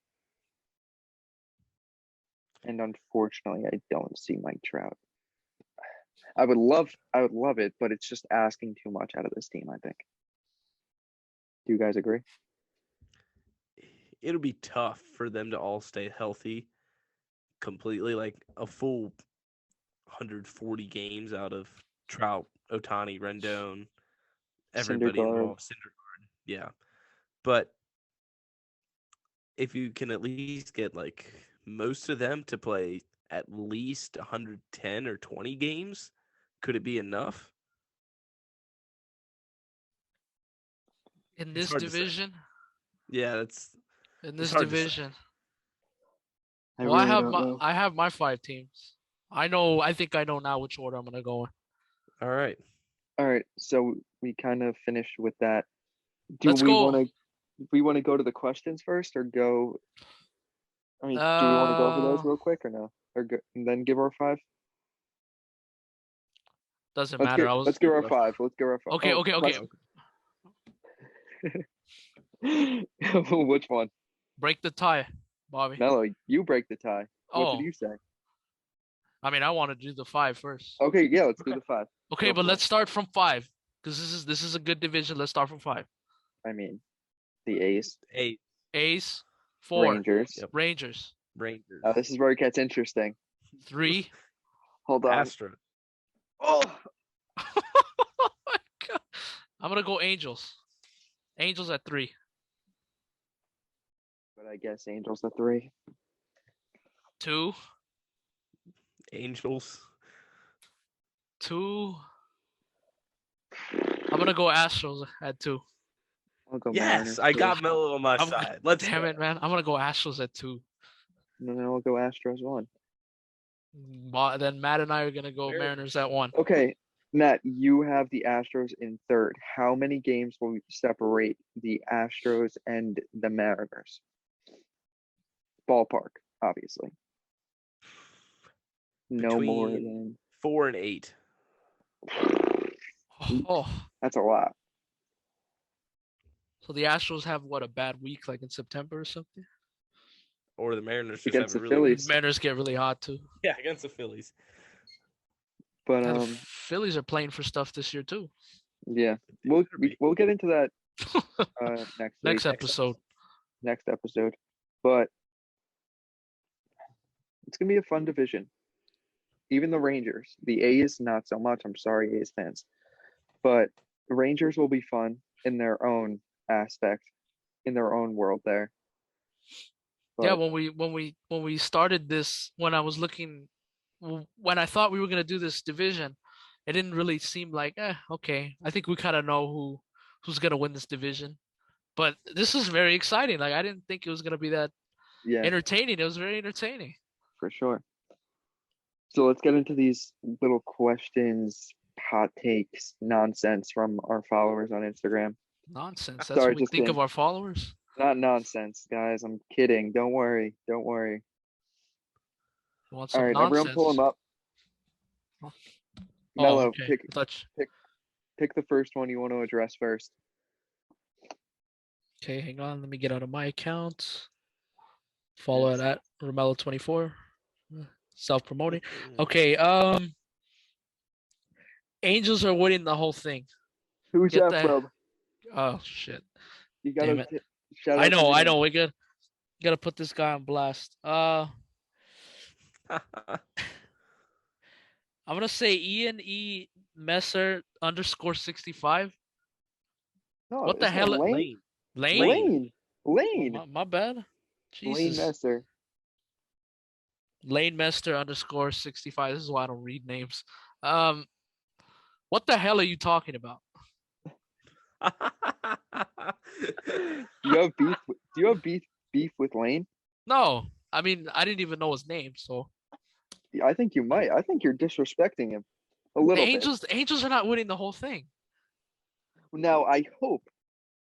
And unfortunately, I don't see Mike Trout. I would love it, but it's just asking too much out of this team, I think. Do you guys agree?
It'll be tough for them to all stay healthy completely, like a full 140 games out of Trout, Otani, Rendon, everybody
Syndergaard.
involved, Syndergaard. Yeah. But if you can at least get like most of them to play at least 110 or 20 games, could it be enough?
In
It's
this
hard to say.
division,
Yeah, that's
in
it's
this
hard to say.
division.
I
Well,
really don't know.
I have my 5 teams. I think I know now which order I'm gonna go in.
All right.
All right, so we kind of finished with that. Do
Let's
we
go.
want to go to the questions first, or go? I mean, do we want to go over those real quick, or no? Or go, and then give our 5?
Doesn't
Let's
matter.
get
I was
let's give our 5. Let's give our 5.
okay.
Oh,
Okay.
Which one?
Break the tie, Bobby.
Mello, you break the tie. What
Oh,
did you say?
I mean, I want to do the 5 first.
Okay, yeah, let's do
Okay.
the 5.
Okay,
Go
but
for
let's start from 5 because this is a good division. Let's start from 5.
I mean, the A's,
8
A's, 4
Rangers.
Yep.
Rangers,
Rangers.
This is where it gets interesting.
3.
Hold on.
Astros.
Oh,
Oh my God. I'm gonna go Angels. Angels at 3.
but I guess Angels at 3.
2.
Angels.
2. I'm gonna go Astros at 2.
I'll go
Yes,
Mariners.
I
too.
got Melo on my side. Let's
Damn
go.
it, man. I'm gonna go Astros at 2.
And then I'll go Astros 1.
Then Matt and I are gonna go Mariners at 1.
Okay, Matt, you have the Astros in 3rd. How many games will separate the Astros and the Mariners? Ballpark, obviously. No more
Between
than
4 and 8.
Oh,
that's a lot.
so the Astros have what, a bad week like in September or something?
Or the Mariners just
Against
have a
the
really
Phillies.
Mariners get really hot too.
Yeah, against the Phillies.
But
Yeah, the Phillies are playing for stuff this year too.
yeah, we'll get into that next
Next
week,
episode.
next episode. But it's gonna be a fun division. Even the Rangers, the A's not so much. I'm sorry, A's fans, but the Rangers will be fun in their own aspect, in their own world there.
Yeah,
But
when we started this, when I was looking, when I thought we were gonna do this division, it didn't really seem like, okay. I think we kind of know who's gonna win this division. But this is very exciting. Like I didn't think it was gonna be that
yeah,
entertaining. It was very entertaining.
for sure. So let's get into these little questions, hot takes, nonsense from our followers on Instagram.
Nonsense. That's
Sorry,
what we
just
think
kidding.
of our followers.
Not nonsense, guys. I'm kidding. Don't worry. Don't worry.
You want
All
some
right, everyone, pull them up.
Oh,
Mello,
okay.
pick the first one you want to address first.
Okay, hang on. Let me get out of my account. Follow it at Romello24. Self-promoting. Okay, Angels are winning the whole thing.
Who's
Get
that
the-
from?
Oh shit.
You
Damn
gotta
it.
shout
I
out to
know,
your
I
name.
know. We gotta put this guy on blast. I'm gonna say Ian E. Messer _65.
No,
What the
isn't it
hell-
Lane?
Lane?
Lane.
Oh,
Lane.
my bad.
Lane
Jesus.
Messer.
Lane Mester _65. This is why I don't read names. What the hell are you talking about?
Do you have beef with Lane?
No, I mean I didn't even know his name. So
I think you might. I think you're disrespecting him a
the
little
Angels are not winning the whole thing.
bit. Now I hope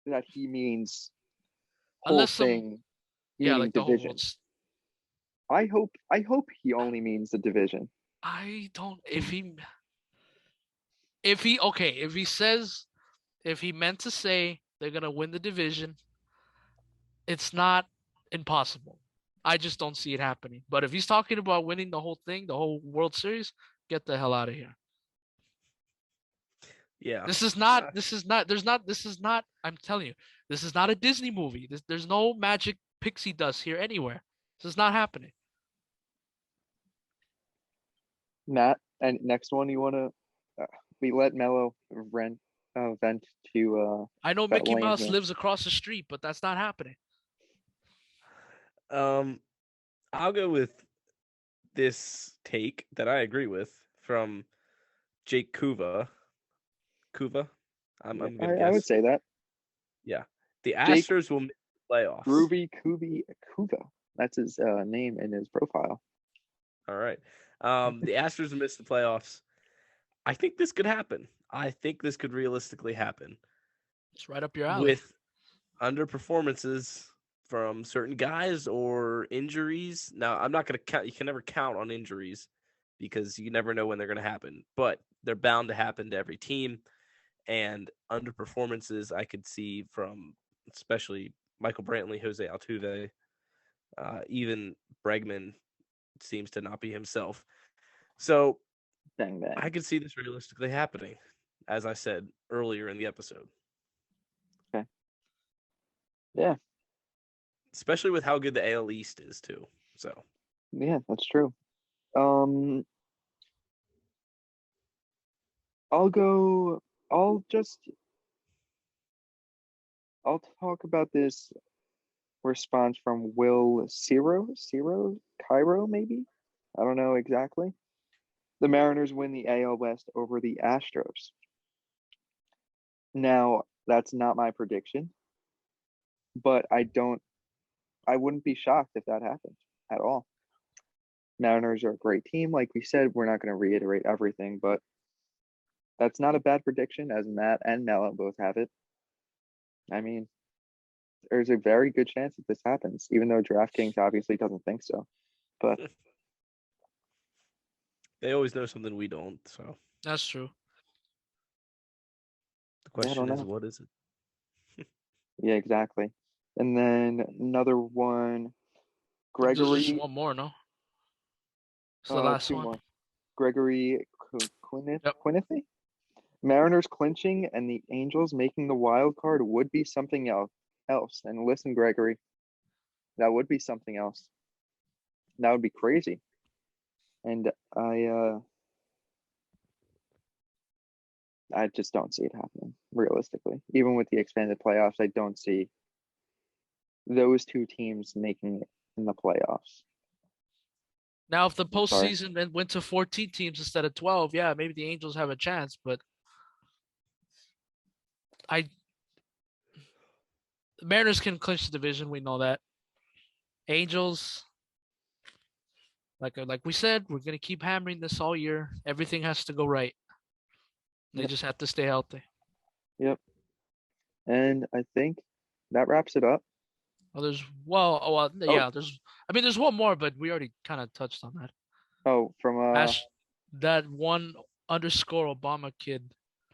that he means whole
Unless some-
thing,
Yeah,
meaning
like the whole
division.
world's.
I hope he only means the division.
I don't. If he, if he meant to say they're gonna win the division, it's not impossible. I just don't see it happening. But if he's talking about winning the whole thing, the whole World Series, get the hell out of here.
Yeah.
This is not. This is not. There's not. This is not. I'm telling you, this is not a Disney movie. There's no magic pixie dust here anywhere. This is not happening.
Matt, and next one you want to we let Mello vent to
I know
that
Mickey
lame
Mouse
here.
lives across the street, but that's not happening.
I'll go with this take that I agree with from Jake Kuva. Kuva, I'm gonna
I would
guess.
say that.
Yeah, the
Jake
Astros will miss the playoffs.
Groovy Kuva. That's his name in his profile.
All right. The Astros will miss the playoffs. I think this could happen. I think this could realistically happen
It's right up your alley.
with underperformances from certain guys or injuries. Now, I'm not going to count. You can never count on injuries because you never know when they're going to happen, but they're bound to happen to every team. And underperformances I could see from especially Michael Brantley, Jose Altuve, even Bregman seems to not be himself. So
Bang bang.
I could see this realistically happening, as I said earlier in the episode.
Okay. Yeah.
Especially with how good the AL East is too. So
Yeah, that's true. I'll talk about this response from Will Cairo, maybe? I don't know exactly. The Mariners win the AL West over the Astros. Now, that's not my prediction, but I wouldn't be shocked if that happened at all. Mariners are a great team. Like we said, we're not going to reiterate everything, but that's not a bad prediction, as Matt and Mello both have it. I mean, there's a very good chance that this happens, even though DraftKings obviously doesn't think so. But
they always know something we don't. So
That's true.
the question is,
know.
what is it?
Yeah, exactly. And then another one,
There's just
Gregory.
one more, no? It's the last
Two
one.
more. Gregory
Yep.
Quinnithi. Mariners clinching and the Angels making the wild card would be something else. And listen, Gregory, that would be something else. That would be crazy. And I just don't see it happening realistically. Even with the expanded playoffs, I don't see those two teams making it in the playoffs.
Now, if the
Sorry.
postseason went to 14 teams instead of 12, yeah, maybe the Angels have a chance. But the Mariners can clinch the division. We know that. Angels, like we said, we're gonna keep hammering this all year. Everything has to go right. They just have to stay healthy.
Yep. And I think that wraps it up.
Oh, yeah. There's one more, but we already kind of touched on that.
Oh, from
that one underscore Obama kid.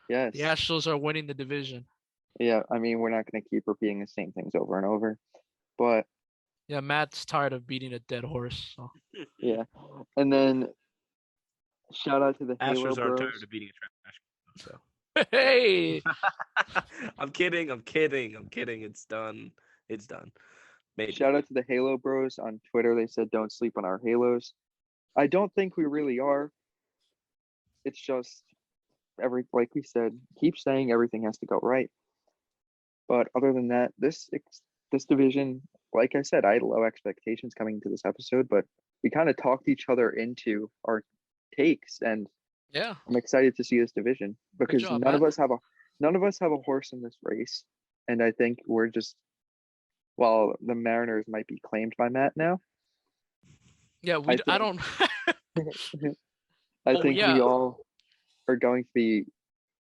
Yes.
The Astros are winning the division.
Yeah, I mean, we're not going to keep repeating the same things over and over, but
yeah, Matt's tired of beating a dead horse. So.
Yeah, and then shout out to the Halo
Astros aren't
Bros.
tired of beating a trash. So
hey,
I'm kidding. It's done. Maybe.
Shout out to the Halo Bros on Twitter. They said don't sleep on our Halos. I don't think we really are. It's just like we said, keep saying everything has to go right. But other than that, this division, like I said, I had low expectations coming into this episode, but we kind of talked each other into our takes, and
yeah,
I'm excited to see this division because none of us have a horse in this race, and I think we're just, well, the Mariners might be claimed by Matt now.
Yeah, I don't.
I think we all are going to be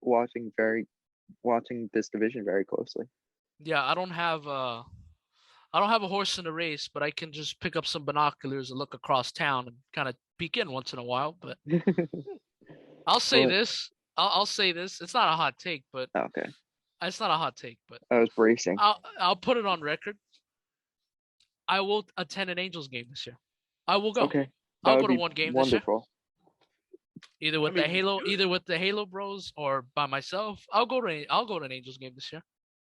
watching this division very closely.
Yeah, I don't have a horse in the race, but I can just pick up some binoculars and look across town and kind of peek in once in a while. But I'll say this: I'll say this. It's not a hot take, but
Okay,
it's not a hot take, but
I was bracing.
I'll put it on record. I will attend an Angels game this year. I will go.
Okay, that
I'll
would
go to
be
one game this year,
wonderful.
either
I
with the
mean, you
Halo,
should.
either with the Halo Bros or by myself. I'll go to an Angels game this year.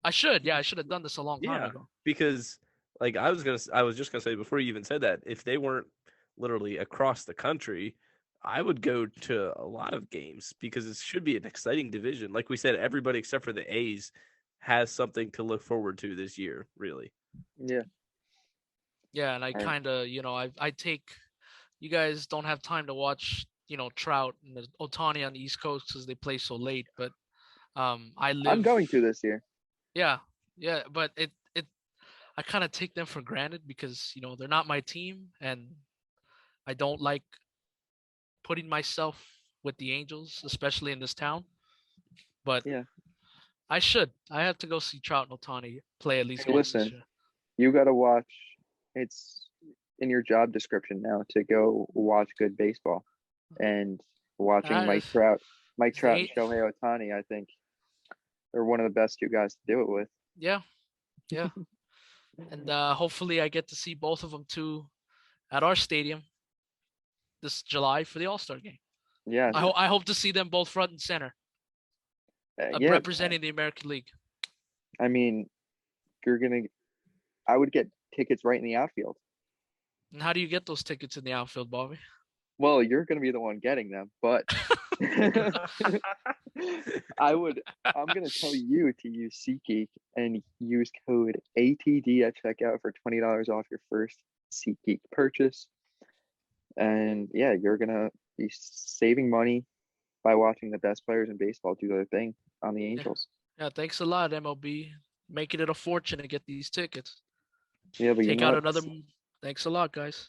I should. Yeah, I should have done this a long time
Yeah,
ago.
because like I was just gonna say before you even said that, if they weren't literally across the country, I would go to a lot of games because it should be an exciting division. Like we said, everybody except for the A's has something to look forward to this year, really.
Yeah.
Yeah, and I
All right.
kind of, I take. You guys don't have time to watch, Trout and the Otani on the East Coast because they play so late. But I
I'm
live.
going to this year.
Yeah, yeah, but I kind of take them for granted because they're not my team, and I don't like putting myself with the Angels, especially in this town. But
Yeah.
I should. I have to go see Trout and Otani play at least
Hey,
once this
listen,
year.
you got to watch. It's in your job description now to go watch good baseball, and watching
Uh,
Mike
it's the
Trout and
eight.
Shohei Ohtani. I think they're one of the best two guys to do it with.
Yeah, yeah, and hopefully I get to see both of them too at our stadium this July for the All Star game.
Yes.
I hope to see them both front and center,
Yeah.
representing the American League.
I mean, you're gonna. I would get tickets right in the outfield.
And how do you get those tickets in the outfield, Bobby?
Well, you're gonna be the one getting them, but I'm gonna tell you to use SeatGeek and use code ATD at checkout for $20 off your first SeatGeek purchase. And yeah, you're gonna be saving money by watching the best players in baseball do their thing on the Angels.
Yeah, thanks a lot, MLB. Making it a fortune to get these tickets.
Yeah, but you
Take
know
out
what?
another. Thanks a lot, guys.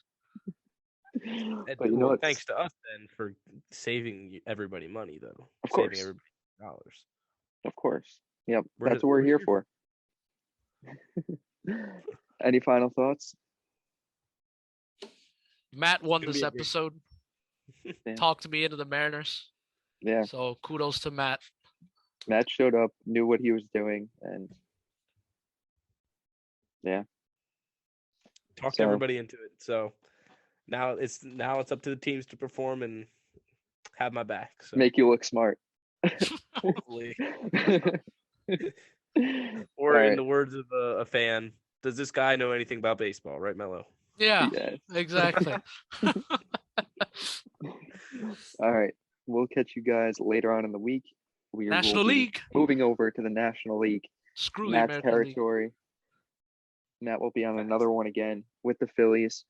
But you know what?
Thanks to us then for saving everybody money, though.
Of
Saving
course.
everybody dollars.
Of course. Yep,
We're
that's
just-
what we're
we're
here
here
for. Any final thoughts?
Matt won
Gonna
this
be a great-
episode.
Yeah.
Talked me into the Mariners.
Yeah,
So kudos to Matt.
Matt showed up, knew what he was doing, and yeah,
Talked
So-
everybody into it. So now it's up to the teams to perform and have my back. So
make you look smart.
hopefully.
All
Or in
right.
the words of a fan, does this guy know anything about baseball, right, Mello?
Yeah,
Yes.
exactly.
All right. We'll catch you guys later on in the week. We will
National
be
League.
moving over to the National League.
Screw the
Matt's
American League.
territory. Matt will be on another one again with the Phillies.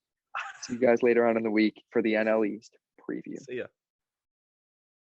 See you guys later on in the week for the NL East preview.
See ya.